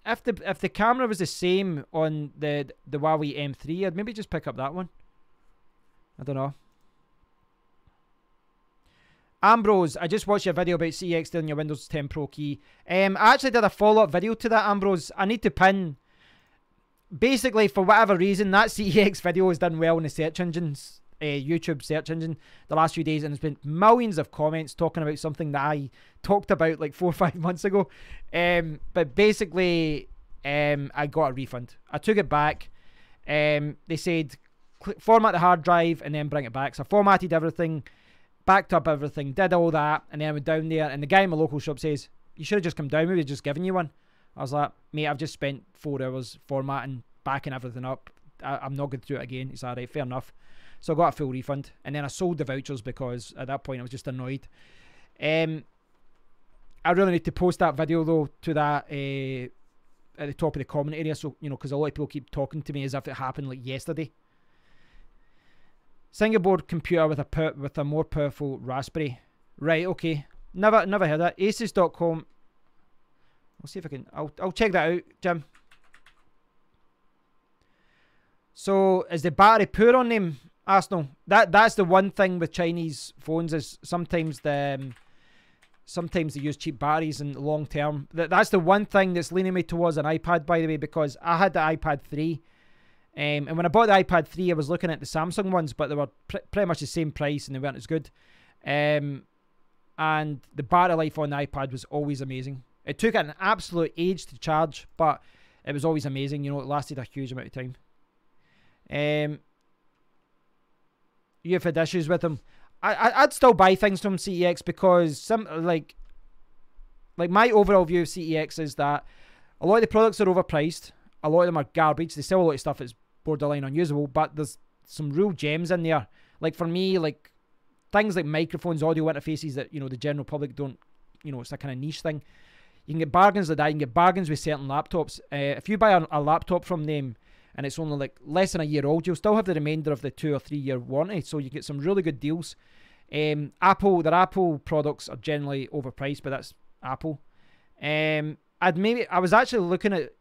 if the camera was the same on the Huawei M3, I'd maybe just pick up that one. I don't know. Ambrose, I just watched your video about CEX stealing your Windows 10 Pro key. I actually did a follow-up video to that, Ambrose. I need to pin. Basically, for whatever reason, that CEX video has done well in the search engines. YouTube search engine the last few days, and there's been millions of comments talking about something that I talked about like 4 or 5 months ago. But basically, I got a refund. I took it back. They said format the hard drive and then bring it back. So I formatted everything, backed up everything, did all that, and then I went down there, and the guy in my local shop says, you should have just come down, maybe just given you one. I was like, mate, I've just spent 4 hours formatting, backing everything up. I'm not going through it again. He's alright, fair enough. So I got a full refund, and then I sold the vouchers because at that point I was just annoyed. I really need to post that video though to that at the top of the comment area, so because a lot of people keep talking to me as if it happened like yesterday. Single board computer with a more powerful Raspberry. Right, okay. Never heard that. Asus.com. I'll see if I can. I'll check that out, Jim. So is the battery poor on them, Arsenal? That's the one thing with Chinese phones, is sometimes they use cheap batteries in long term. That's the one thing that's leaning me towards an iPad, by the way, because I had the iPad 3. And when I bought the iPad 3, I was looking at the Samsung ones, but they were pretty much the same price and they weren't as good. And the battery life on the iPad was always amazing. It took an absolute age to charge, but it was always amazing. It lasted a huge amount of time. You've had issues with them. I'd still buy things from CEX because some like my overall view of CEX is that a lot of the products are overpriced. A lot of them are garbage. They sell a lot of stuff that's borderline unusable, but there's some real gems in there. Like for me, like things like microphones, audio interfaces that the general public don't. It's a kind of niche thing. You can get bargains like that. You can get bargains with certain laptops. If you buy a laptop from them and it's only like less than a year old, you'll still have the remainder of the 2 or 3 year warranty. So you get some really good deals. Their Apple products are generally overpriced, but that's Apple. I was actually looking at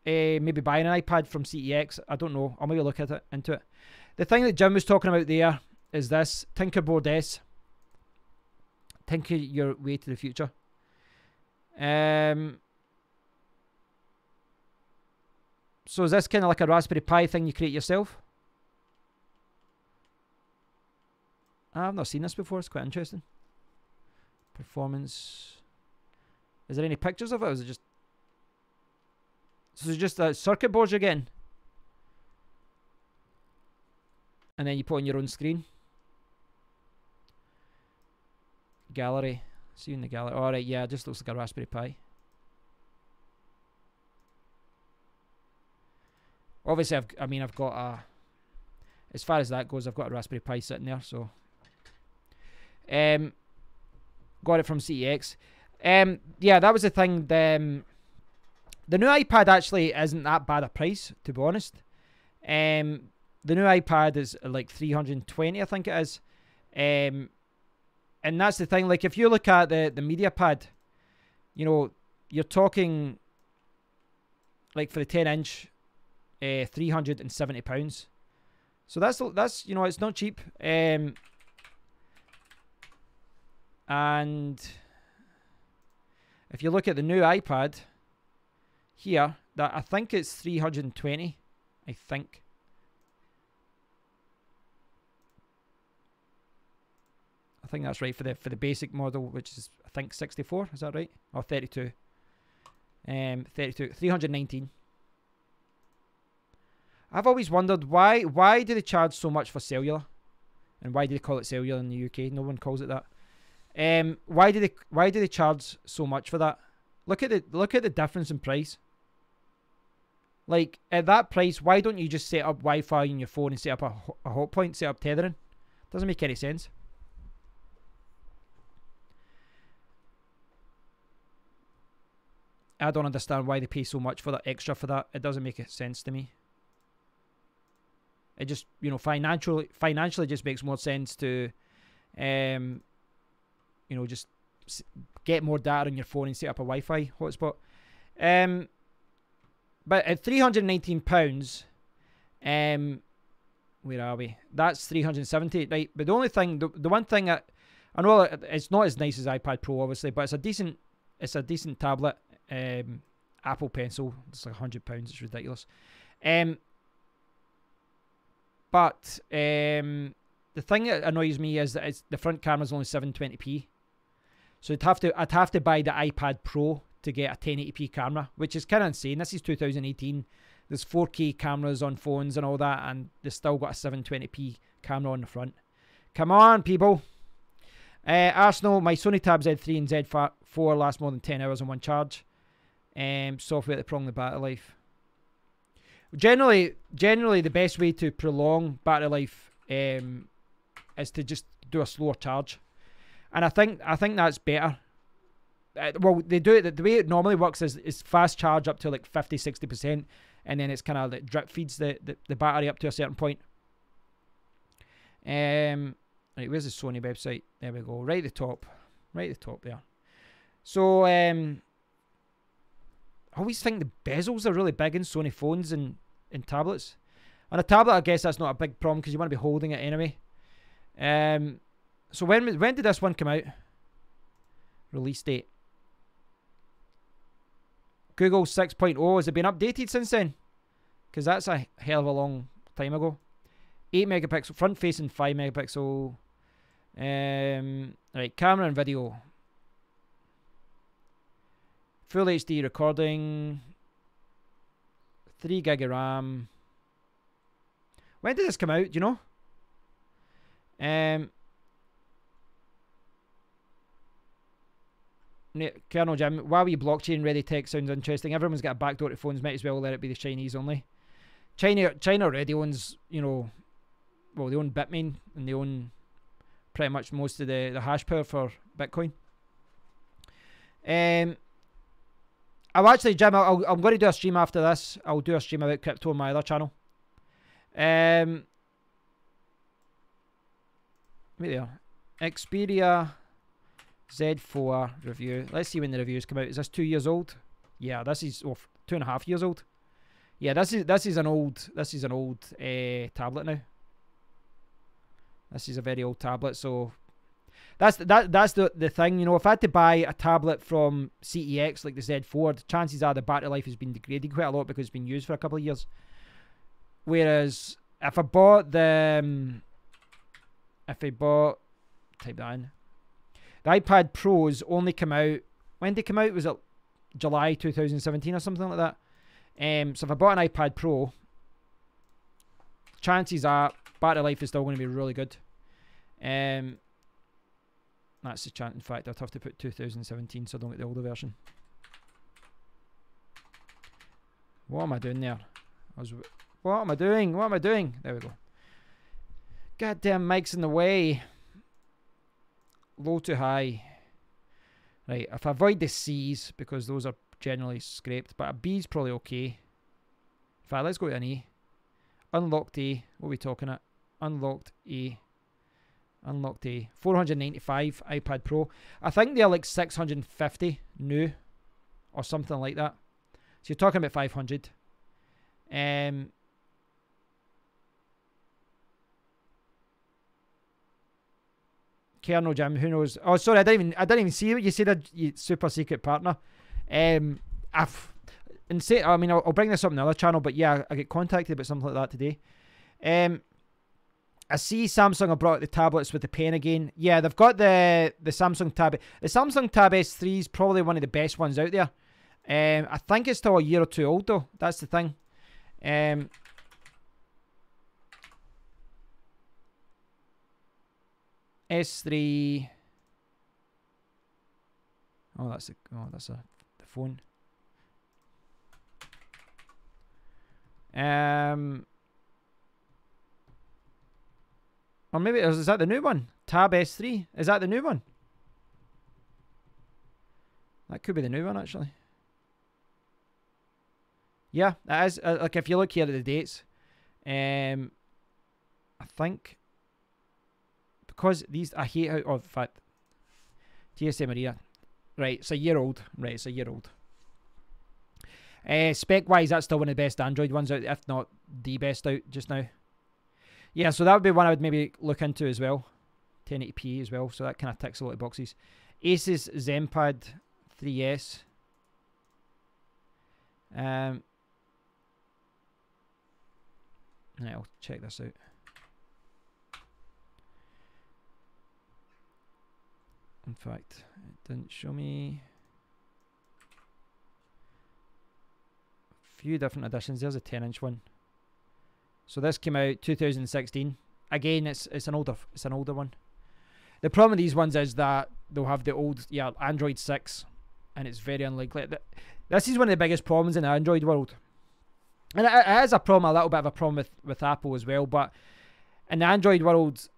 maybe buying an iPad from CEX. I don't know. I'll maybe look at it into it. The thing that Jim was talking about there is this Tinkerboard S. Tinker your way to the future. So is this kind of like a Raspberry Pi thing you create yourself? I've not seen this before. It's quite interesting. Performance. Is there any pictures of it, or is it just... So it's just a circuit boards you're getting? And then you put on your own screen. Gallery. See you in the gallery. Alright, yeah, it just looks like a Raspberry Pi. Obviously, I've got a... As far as that goes, I've got a Raspberry Pi sitting there, so... Got it from CEX. Yeah, that was the thing. The new iPad actually isn't that bad a price, to be honest. The new iPad is like 320, I think it is. And that's the thing. Like, if you look at the MediaPad, you know, you're talking like for the 10-inch, £370. So that's you know, it's not cheap. And if you look at the new iPad here, that I think it's 320. I think. I think that's right for the basic model, which is I think 64. Is that right? Or 32? 32. 319. I've always wondered why do they charge so much for cellular, and why do they call it cellular in the UK? No one calls it that. Why do they charge so much for that? Look at the difference in price. Like, at that price, why don't you just set up Wi-Fi on your phone and set up a hotpoint, set up tethering? Doesn't make any sense. I don't understand why they pay so much for that extra for that. It doesn't make sense to me. It just, you know, financially just makes more sense to, you know, just get more data on your phone and set up a Wi-Fi hotspot. But at £319, where are we? That's 370, right? But the only thing, the one thing I know it's not as nice as iPad Pro, obviously, but it's a decent tablet. Apple Pencil, it's like £100. It's ridiculous. But the thing that annoys me is that the front camera's only 720p. So I'd have to buy the iPad Pro to get a 1080p camera, which is kind of insane. This is 2018. There's 4K cameras on phones and all that, and they've still got a 720p camera on the front. Come on, people. Arsenal, my Sony Tab Z3 and Z4 last more than 10 hours on one charge. Software to prolong the battery life. Generally, the best way to prolong battery life is to just do a slower charge, and I think that's better. Well, they do it the way it normally works is fast charge up to like 50-60%, and then it's kind of like drip feeds the battery up to a certain point. Right, where's the Sony website? There we go, right at the top there. So I always think the bezels are really big in Sony phones and tablets. On a tablet, I guess that's not a big problem because you want to be holding it anyway. So when did this one come out? Release date. Google 6.0, has it been updated since then? Because that's a hell of a long time ago. 8 megapixel, front facing 5 megapixel. Right, camera and video. Full HD recording. 3 gig of RAM. When did this come out? Do you know? Colonel Jim, Huawei blockchain ready tech sounds interesting. Everyone's got a backdoor to phones. Might as well let it be the Chinese only. China already owns, you know, well, they own Bitmain and they own pretty much most of the hash power for Bitcoin. I'll actually, Jim, I'm going to do a stream after this. I'll do a stream about crypto on my other channel. Wait there. Xperia Z4 review. Let's see when the reviews come out. Is this 2 years old? Yeah, this is 2.5 years old. Yeah, this is an old tablet now. This is a very old tablet, so that's the thing. You know, if I had to buy a tablet from CEX like the Z4, the chances are the battery life has been degraded quite a lot because it's been used for a couple of years. Whereas if I bought type that in. The iPad Pros only come out, when did they come out? Was it July 2017 or something like that? So if I bought an iPad Pro, chances are battery life is still going to be really good. That's the chance. In fact, I'd have to put 2017 so I don't get the older version. What am I doing there? What am I doing? What am I doing? There we go. Goddamn mic's in the way. Low to high. Right, if I avoid the C's, because those are generally scraped, but a B's probably okay. In fact, let's go to an A. Unlocked A. What are we talking at? Unlocked A. Unlocked A. 495 iPad Pro. I think they're like 650 new or something like that. So you're talking about 500. Kernel Jim, who knows? Oh, sorry, I didn't even see what you said. You super secret partner. I mean, I'll bring this up on the other channel, but yeah, I get contacted about something like that today. I see Samsung have brought out the tablets with the pen again. Yeah, they've got the Samsung Tab. The Samsung Tab S3 is probably one of the best ones out there. I think it's still a year or two old though. That's the thing. S3. Oh, that's the phone. Or maybe is that the new one? Tab S3. Is that the new one? That could be the new one actually. Yeah, that is. Like if you look here at the dates, I think because these I hate how. Oh, in fact, GSM Maria. Right, it's a year old. Right, it's a year old. Spec wise, that's still one of the best Android ones out, if not the best out just now. Yeah, so that would be one I would maybe look into as well. 1080p as well, so that kind of ticks a lot of boxes. Asus ZenPad 3S. Right, I'll check this out. In fact, it didn't show me. A few different editions. There's a 10-inch one. So this came out 2016. Again, it's an older one. The problem with these ones is that they'll have the old Android 6, and it's very unlikely. This is one of the biggest problems in the Android world, and it is a problem, a little bit of a problem with Apple as well. But in the Android world,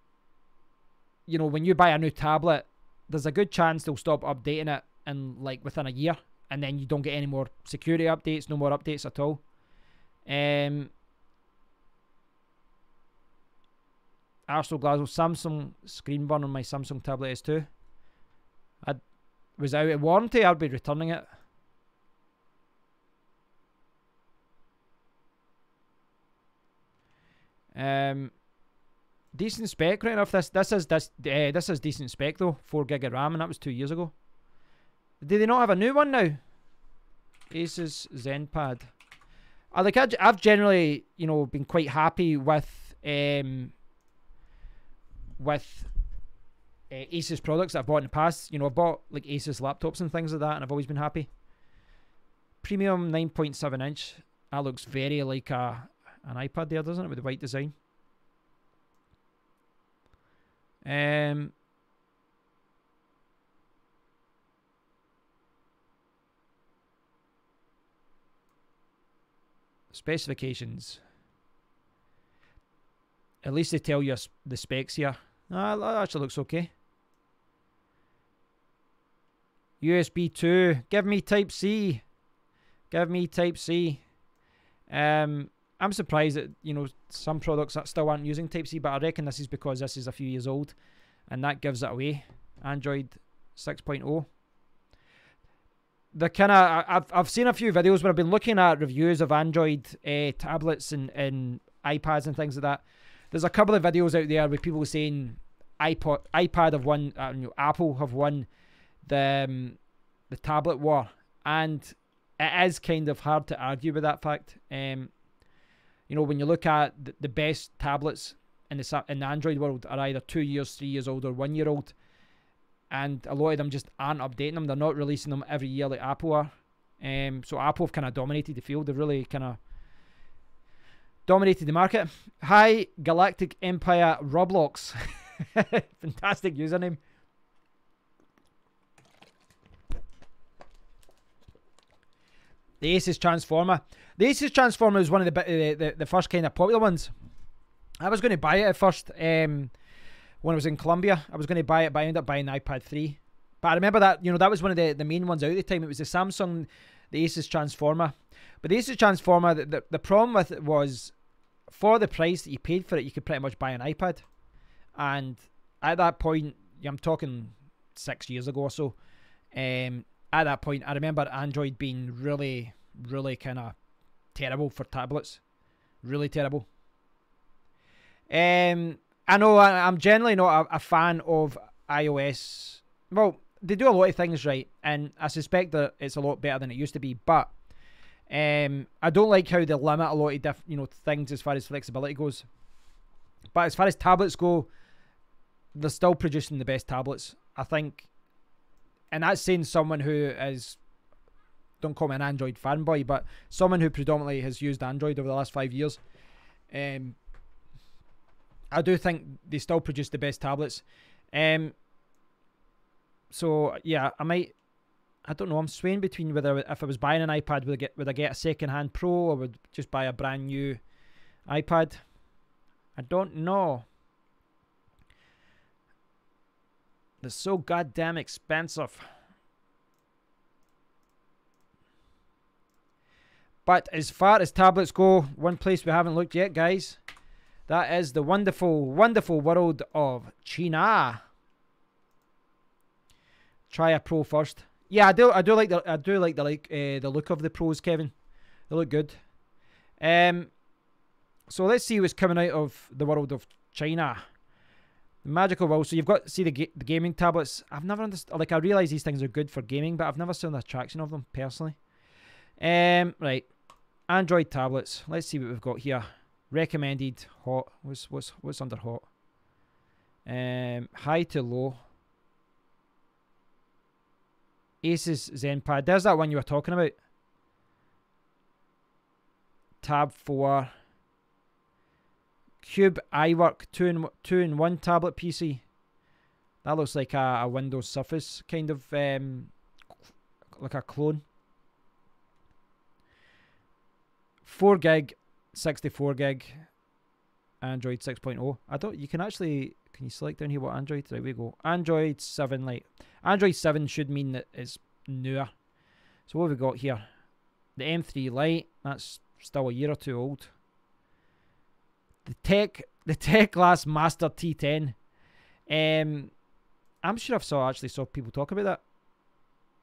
you know, when you buy a new tablet, there's a good chance they'll stop updating it in like within a year, and then you don't get any more security updates, no more updates at all. Arsenal Glasgow, Samsung screen burn on my Samsung tablet S2. Was out of warranty, I'd be returning it. Decent spec, right enough. This is decent spec though. 4 gig of RAM, and that was 2 years ago. Do they not have a new one now? Asus ZenPad. I've generally, you know, been quite happy with Asus products that I've bought in the past. You know, I've bought like Asus laptops and things like that, and I've always been happy. Premium 9.7 inch. That looks very like an iPad there, doesn't it, with the white design? Specifications. At least they tell you the specs here. That actually looks okay. USB 2. Give me Type C. Give me Type C. I'm surprised that, you know, some products that still aren't using Type C, but I reckon this is because this is a few years old, and that gives it away. Android 6.0. The kind of I've seen a few videos where I've been looking at reviews of Android tablets and iPads and things like that. There's a couple of videos out there with people saying iPad have won, Apple have won the tablet war, and it is kind of hard to argue with that fact. You know, when you look at the best tablets in the Android world are either 2 years, 3 years old, or 1 year old, and a lot of them just aren't updating them. They're not releasing them every year like Apple are. So Apple have kind of dominated the field. They've really kind of dominated the market. Hi, Galactic Empire Roblox. Fantastic username. The Asus Transformer. The Asus Transformer is one of the first kind of popular ones. I was going to buy it at first when I was in Colombia. I was going to buy it, but I ended up buying the iPad 3. But I remember that, that was one of the main ones out at the time. It was the Samsung, the Asus Transformer. But the Asus Transformer, the problem with it was, for the price that you paid for it, you could pretty much buy an iPad. And at that point, I'm talking 6 years ago or so, at that point, I remember Android being really, really kind of terrible for tablets. Really terrible. I know I'm generally not a fan of iOS. Well, they do a lot of things right, and I suspect that it's a lot better than it used to be, but I don't like how they limit a lot of things as far as flexibility goes. But as far as tablets go, they're still producing the best tablets, I think. And that's saying someone who is, don't call me an Android fanboy, but someone who predominantly has used Android over the last 5 years. I do think they still produce the best tablets. So yeah, I don't know, I'm swaying between whether, if I was buying an iPad, would I get a second-hand Pro, or would just buy a brand new iPad? I don't know. They're so goddamn expensive. But as far as tablets go, one place we haven't looked yet, guys, that is the wonderful, wonderful world of China. Try a Pro first. Yeah, I do like the look of the Pros, Kevin. They look good. So let's see what's coming out of the world of China. The magical world. So you've got, see the gaming tablets. I've never understood. Like, I realise these things are good for gaming, but I've never seen the attraction of them personally. Right. Android tablets. Let's see what we've got here. Recommended. Hot. What's under hot? High to low. Asus ZenPad. There's that one you were talking about. Tab 4. Cube iWork 2-in-1 tablet PC. That looks like a Windows Surface kind of like a clone. 4 gig, 64 gig, Android 6.0. I don't. You can actually. Can you select down here what Android? There we go. Android 7 Lite. Android 7 should mean that it's newer. So what have we got here? The M3 Lite. That's still a year or two old. The Tech Glass Master T10. I'm sure I actually saw people talk about that.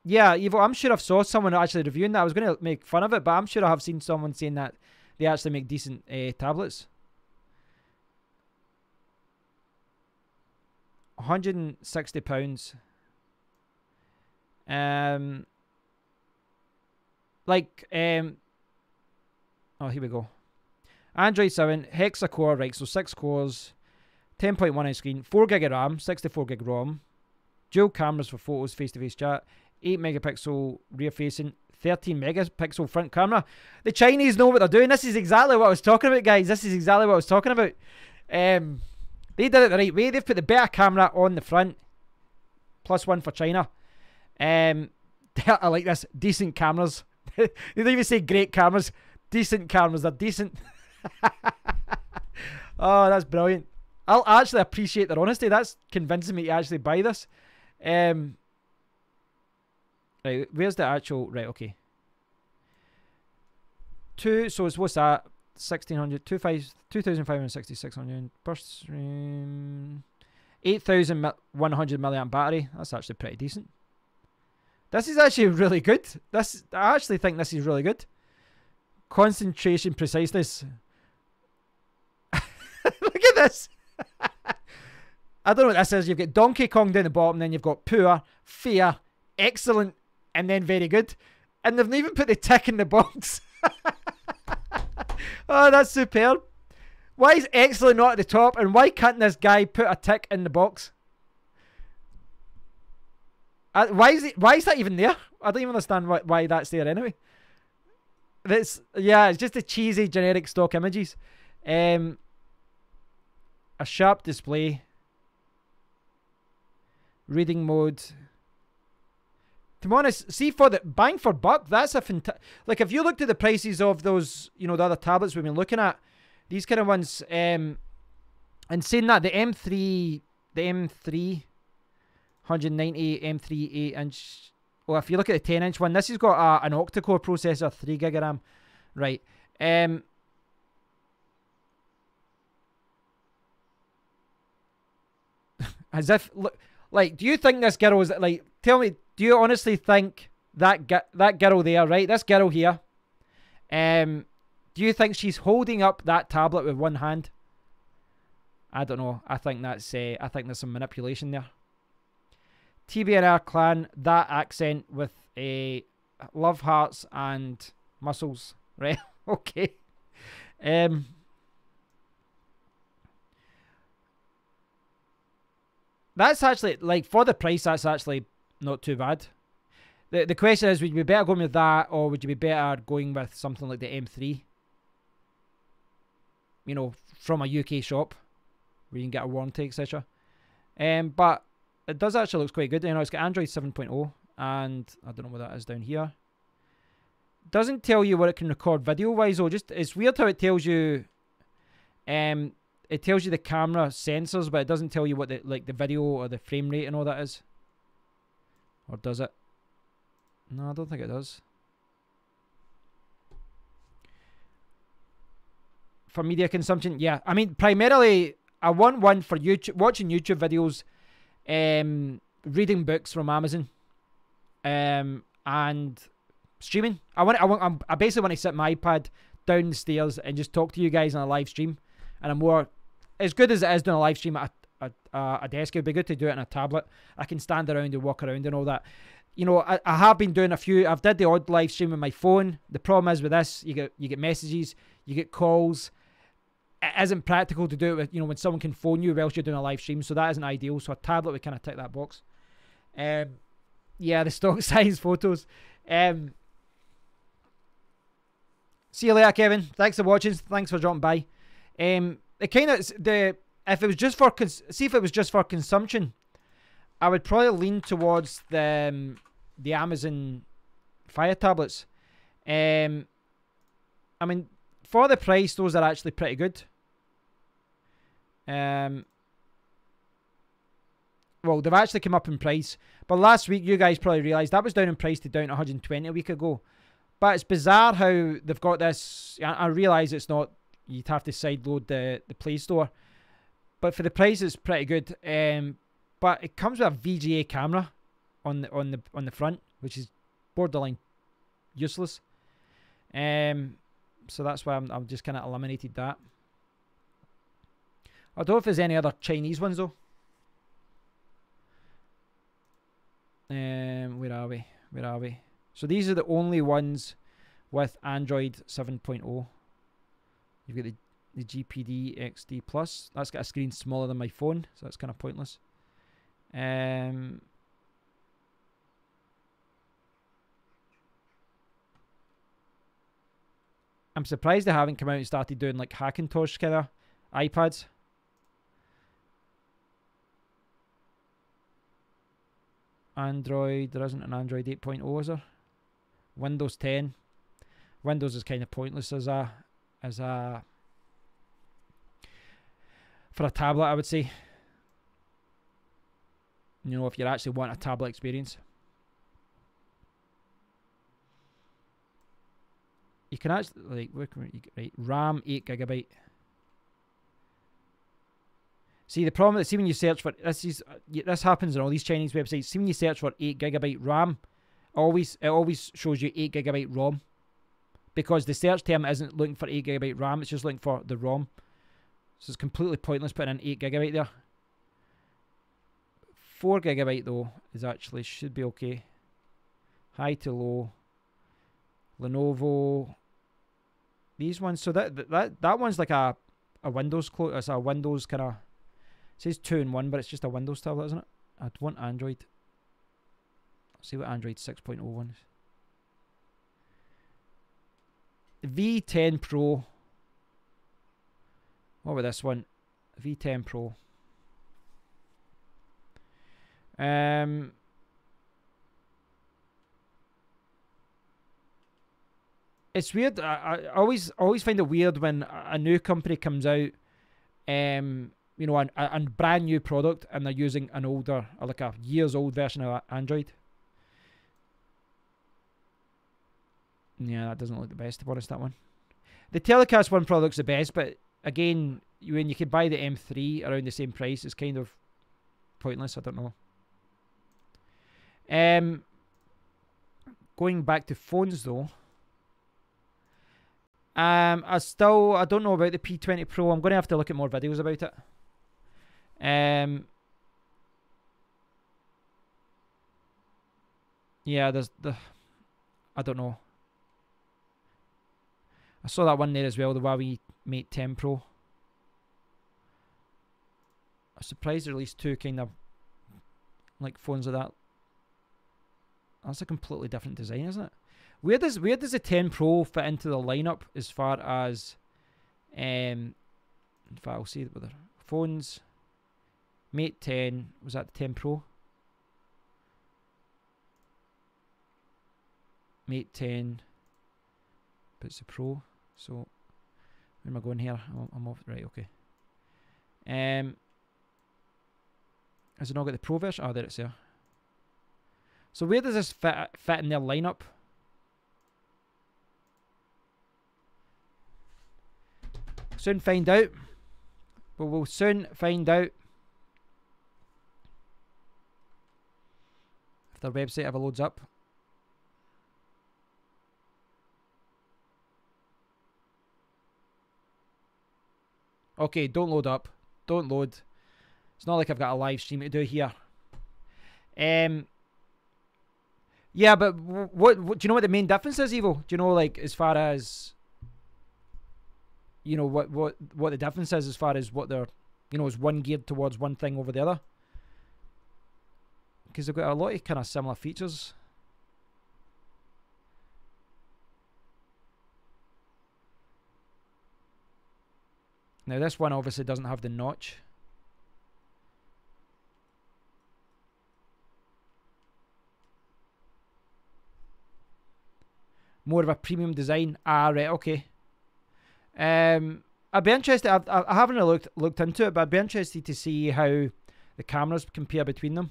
Yeah, Evo, I'm sure I've saw someone actually reviewing that. I was going to make fun of it, but I'm sure I have seen someone saying that they actually make decent tablets. £160. Oh, here we go. Android 7, hexa-core, right, so 6 cores, 10.1 inch screen, 4 gig of RAM, 64 gig ROM, dual cameras for photos, face-to-face chat, 8 megapixel rear facing, 13 megapixel front camera. The Chinese know what they're doing. This is exactly what I was talking about, guys. This is exactly what I was talking about. They did it the right way. They've put the better camera on the front. +1 for China. I like this. Decent cameras. They don't even say great cameras. Decent cameras. They're decent. Oh, that's brilliant. I'll actually appreciate their honesty. That's convincing me to actually buy this. Right, where's the actual... Right, okay. So it's, what's that? 1600, 2560, 600 burst stream, 8100 milliamp battery. That's actually pretty decent. This is actually really good. I actually think this is really good. Concentration preciseness. Look at this. I don't know what this is. You've got Donkey Kong down the bottom, then you've got poor, fair, excellent, and then very good. And they've not even put the tick in the box. Oh, that's superb. Why is excellent not at the top, and why can't this guy put a tick in the box? Why is that even there? I don't even understand why that's there anyway. Yeah, it's just the cheesy generic stock images. A sharp display. Reading mode. To be honest, see, for the bang for buck, that's a fantastic. Like, if you looked at the prices of those, you know, the other tablets we've been looking at, these kind of ones, and saying that the M3 190 M3 8-inch. Well, if you look at the 10-inch one, this has got an octa-core processor, 3 gig of RAM, right? As if, like, do you think this girl is like? Tell me, do you honestly think that girl there, right? This girl here, do you think she's holding up that tablet with one hand? I don't know. I think that's I think there's some manipulation there. TBNR clan, that accent with a love hearts and muscles, right? Okay. That's actually, like, for the price, that's actually not too bad. The question is, would you be better going with that, or would you be better going with something like the M3? You know, from a UK shop where you can get a warranty, etc. But it does actually look quite good. You know, it's got Android 7.0, and I don't know what that is down here. Doesn't tell you what it can record video-wise, though. Just, it's weird how it tells you, it tells you the camera sensors, but it doesn't tell you what the video or the frame rate and all that is. Or does it? No, I don't think it does. For media consumption, yeah. I mean, primarily, I want one for YouTube, watching YouTube videos, reading books from Amazon, and streaming. I basically want to sit my iPad down the stairs and just talk to you guys on a live stream. And I'm more, as good as it is doing a live stream at a desk, it'd be good to do it on a tablet. I can stand around and walk around and all that. You know, I have been doing a few. I've did the odd live stream with my phone. The problem is with this, you get messages, you get calls. It isn't practical to do it with, you know, when someone can phone you whilst you're doing a live stream, so that isn't ideal. So a tablet would kind of tick that box. Yeah, the stock size photos. See you later, Kevin. Thanks for watching. Thanks for dropping by. It kind of if it was just for if it was just for consumption, I would probably lean towards the Amazon Fire tablets. I mean, for the price, those are actually pretty good. Well, they've actually come up in price, but last week you guys probably realised that was down in price to down to 120 a week ago. But it's bizarre how they've got this. I realise it's not. You'd have to sideload the Play Store, but for the price, it's pretty good. But it comes with a VGA camera on the front, which is borderline useless. So that's why I'm just kind of eliminated that. I don't know if there's any other Chinese ones though. Where are we? Where are we? So these are the only ones with Android 7.0. You've got the GPD XD Plus. That's got a screen smaller than my phone, so that's kind of pointless. I'm surprised they haven't come out and started doing like Hackintosh kind of iPads. Android, there isn't an Android 8.0, is there? Windows 10. Windows is kind of pointless as a for a tablet, I would say. You know, if you actually want a tablet experience. You can actually, like, where can we, right, RAM 8GB. See, the problem is, see when you search for, this happens on all these Chinese websites, see when you search for 8GB RAM, it always shows you 8GB ROM. Because the search term isn't looking for 8GB RAM, it's just looking for the ROM. So it's completely pointless putting in 8GB there. 4GB though is actually, should be okay. High to low. Lenovo. These ones, so that one's like a a Windows it's a Windows kind of, it says 2-in-1, but it's just a Windows tablet, isn't it? I'd want Android. Let's see what Android 6.01 is. V10 Pro. What about this one? V10 Pro. It's weird. I always find it weird when a new company comes out, you know, a brand new product, and they're using an older, or like a years old version of Android. Yeah, that doesn't look the best, to be honest, that one. The Telecast One product's the best, but again, when you could buy the M3 around the same price, it's kind of pointless. I don't know. Going back to phones though, I don't know about the P20 Pro. I'm going to have to look at more videos about it. Yeah, there's I don't know. I saw that one there as well, the Huawei Mate 10 Pro. I'm surprised they released two kind of like phones of that. That's a completely different design, isn't it? Where does the 10 Pro fit into the lineup as far as in fact I'll see it with the phones. Mate 10, was that the 10 Pro? Mate 10, but it's a Pro. So where am I going here? I'm off, right, okay. Has it not got the Pro version? Oh, there it's there. So where does this fit in their lineup? Soon find out. But we'll soon find out if their website ever loads up. Okay, don't load up. Don't load. It's not like I've got a live stream to do here. Yeah, but what do you know what the main difference is, Evo? Do you know, like, as far as, you know, what the difference is as far as what they're, you know, is one geared towards one thing over the other? Because they've got a lot of kind of similar features. Now this one obviously doesn't have the notch. More of a premium design. Ah, right, okay. I'd be interested. I haven't really looked into it, but I'd be interested to see how the cameras compare between them.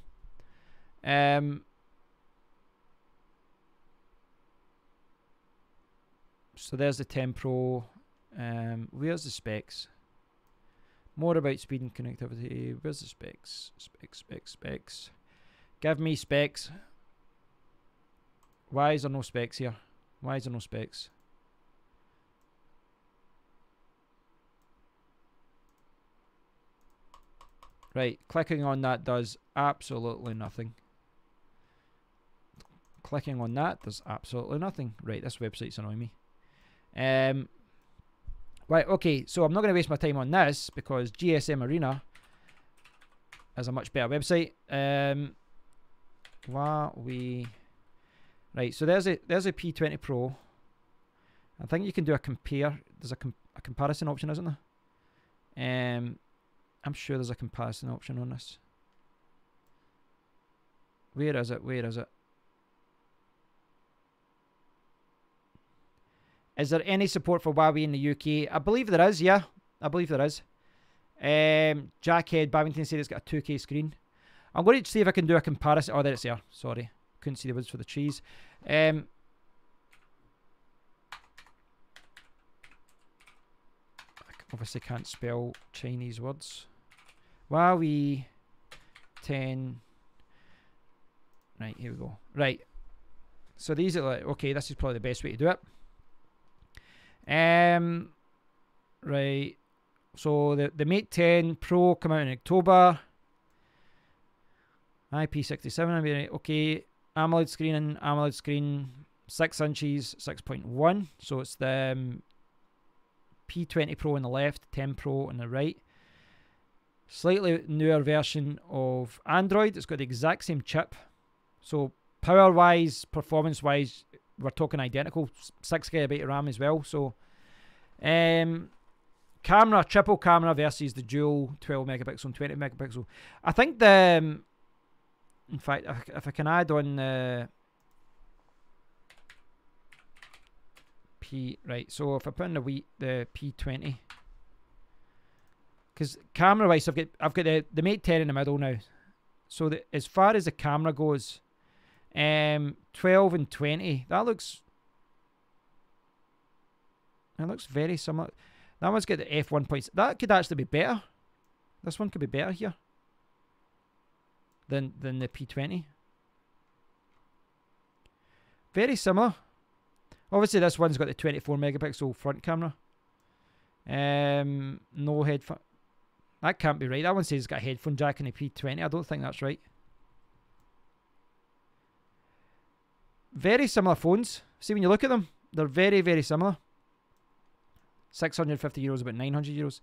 So there's the 10 Pro. Where's the specs? More about speed and connectivity. Where's the specs? Specs. Give me specs. Why is there no specs here? Why is there no specs? Right, clicking on that does absolutely nothing. Clicking on that does absolutely nothing. Right, this website's annoying me. Right, okay, so I'm not going to waste my time on this because GSM Arena is a much better website. Right, so there's a P20 Pro. I think you can do a compare. There's a comparison option, isn't there? I'm sure there's a comparison option on this. Where is it? Where is it? Is there any support for Huawei in the UK? I believe there is, yeah. I believe there is. Jackhead Babington said it's got a 2K screen. I'm going to see if I can do a comparison. Oh, there it's there. Sorry. Couldn't see the woods for the trees. I obviously can't spell Chinese words. Huawei 10. Right, here we go. Right. So these are like, okay, this is probably the best way to do it. Right. So the Mate 10 Pro come out in October. IP67. Okay. AMOLED screen 6 inches, 6.1. So it's the P20 Pro on the left, 10 Pro on the right. Slightly newer version of Android. It's got the exact same chip. So power-wise, performance-wise, we're talking identical. 6GB of RAM as well. So camera, triple camera versus the dual 12 megapixel and 20 megapixel. I think the... in fact, if I can add on the... Right, so if I put in the P20... Because camera-wise, I've got the Mate 10 in the middle now. So as far as the camera goes, 12 and 20, that looks very similar. That one's got the f1 points. That could actually be better. This one could be better here than the P20. Very similar. Obviously, this one's got the 24 megapixel front camera. No headphone. That can't be right. That one says it's got a headphone jack in the P20. I don't think that's right. Very similar phones. See, when you look at them, they're very, very similar. €650, about €900.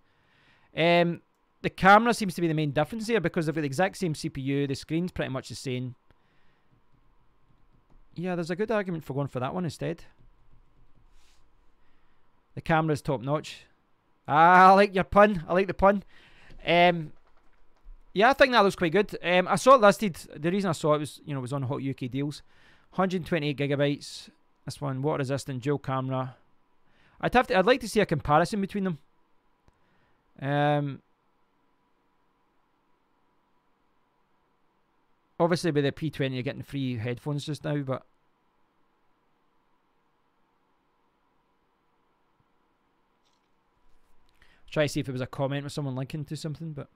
The camera seems to be the main difference here because they've got the exact same CPU. The screen's pretty much the same. Yeah, there's a good argument for going for that one instead. The camera's top notch. I like your pun. I like the pun. Yeah, I think that looks quite good. I saw it listed. The reason I saw it was, it was on Hot UK Deals. 128GB. This one, water resistant, dual camera. I'd like to see a comparison between them. Obviously with the P20 you're getting free headphones just now, but try to see if there was a comment with someone linking to something, but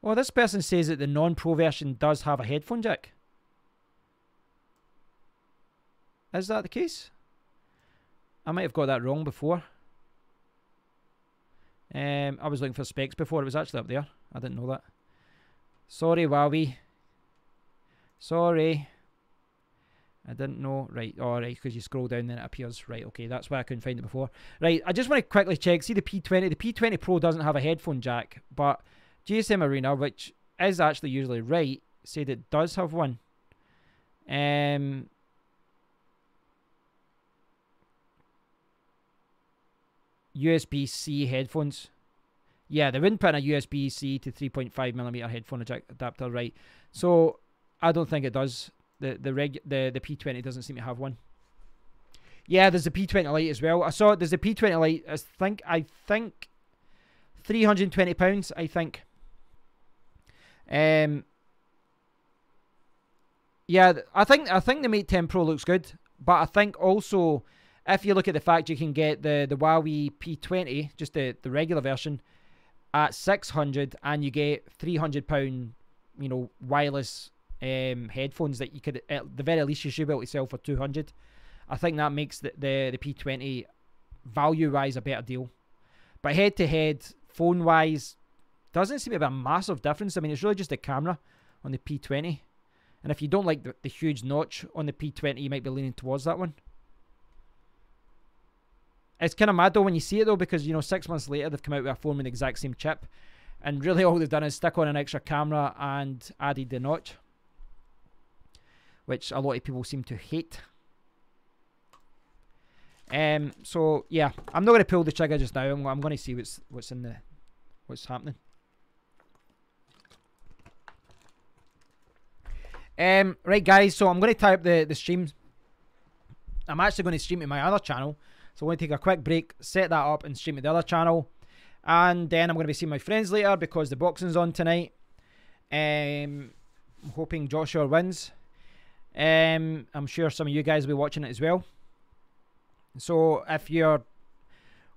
well, this person says that the non-pro version does have a headphone jack. Is that the case? I might have got that wrong before. I was looking for specs before. It was actually up there. I didn't know that. Sorry, Wowie. Sorry. I didn't know. Right, alright, because you scroll down then it appears. Right, okay, that's why I couldn't find it before. Right, I just want to quickly check. See the P20. The P20 Pro doesn't have a headphone jack, but GSM Arena, which is actually usually right, said it does have one. USB-C headphones. Yeah, they wouldn't put in a USB-C to 3.5mm headphone jack adapter, right? So I don't think it does. The P20 doesn't seem to have one. Yeah, there's the P20 Lite as well. I saw there's the P20 Lite. I think £320. I think. Yeah, I think the Mate 10 Pro looks good, but I think also if you look at the fact you can get the Huawei P20, just the regular version, at 600, and you get £300, wireless headphones that you could, at the very least, you should be able to sell for 200. I think that makes the P20 value-wise a better deal. But head-to-head, phone-wise, doesn't seem to be a massive difference. I mean, it's really just the camera on the P20. And if you don't like the huge notch on the P20, you might be leaning towards that one. It's kind of mad though when you see it though, because 6 months later they've come out with a phone with the exact same chip, and really all they've done is stick on an extra camera and added the notch, which a lot of people seem to hate. So yeah, I'm not going to pull the trigger just now. I'm going to see what's happening. Right guys, so I'm going to tie up the stream. I'm actually going to stream to my other channel. So I'm going to take a quick break, set that up, and stream to the other channel. And then I'm going to be seeing my friends later because the boxing's on tonight. I'm hoping Joshua wins. I'm sure some of you guys will be watching it as well. So if you're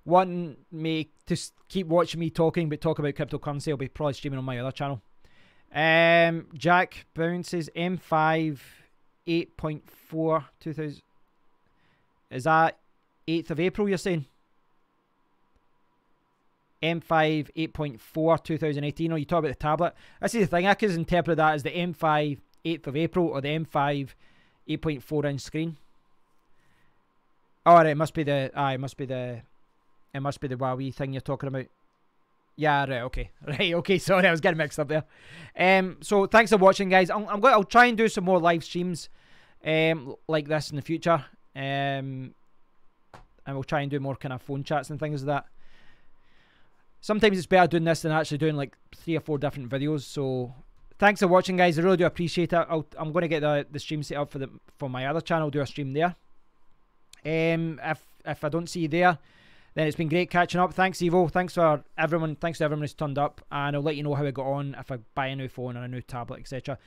wanting me to keep watching me talking, but talk about cryptocurrency, I'll be probably streaming on my other channel. Jack bounces M5 8.4 2000. Is that 8th of April you're saying? M5 8.4 2018. Oh, you talk about the tablet. I see the thing. I could interpret that as the M5 8th of April, or the M5 8.4 inch screen. Oh, right, it must be the Huawei thing you're talking about. Yeah, right, okay. Right, okay, sorry, I was getting mixed up there. So thanks for watching, guys. I'll try and do some more live streams like this in the future. And we'll try and do more kind of phone chats and things like that. Sometimes it's better doing this than actually doing like 3 or 4 different videos. So thanks for watching, guys. I really do appreciate it. I'm going to get the stream set up for my other channel. Do a stream there. If I don't see you there, then it's been great catching up. Thanks, Evo. Thanks to everyone who's turned up, and I'll let you know how I got on if I buy a new phone or a new tablet, etc.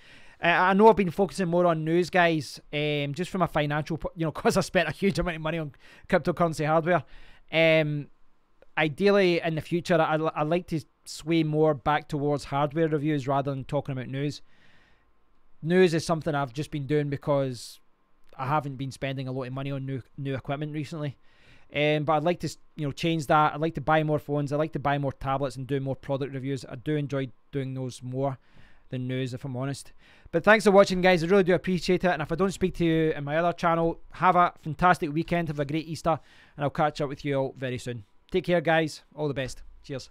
I know I've been focusing more on news, guys, just from a financial, because I spent a huge amount of money on cryptocurrency hardware. Ideally, in the future, I'd like to sway more back towards hardware reviews rather than talking about news. News is something I've just been doing because I haven't been spending a lot of money on new equipment recently. But I'd like to change that. I'd like to buy more phones. I'd like to buy more tablets and do more product reviews. I do enjoy doing those more than news, if I'm honest. But thanks for watching, guys. I really do appreciate it. And if I don't speak to you in my other channel, have a fantastic weekend. Have a great Easter. And I'll catch up with you all very soon. Take care, guys. All the best. Cheers.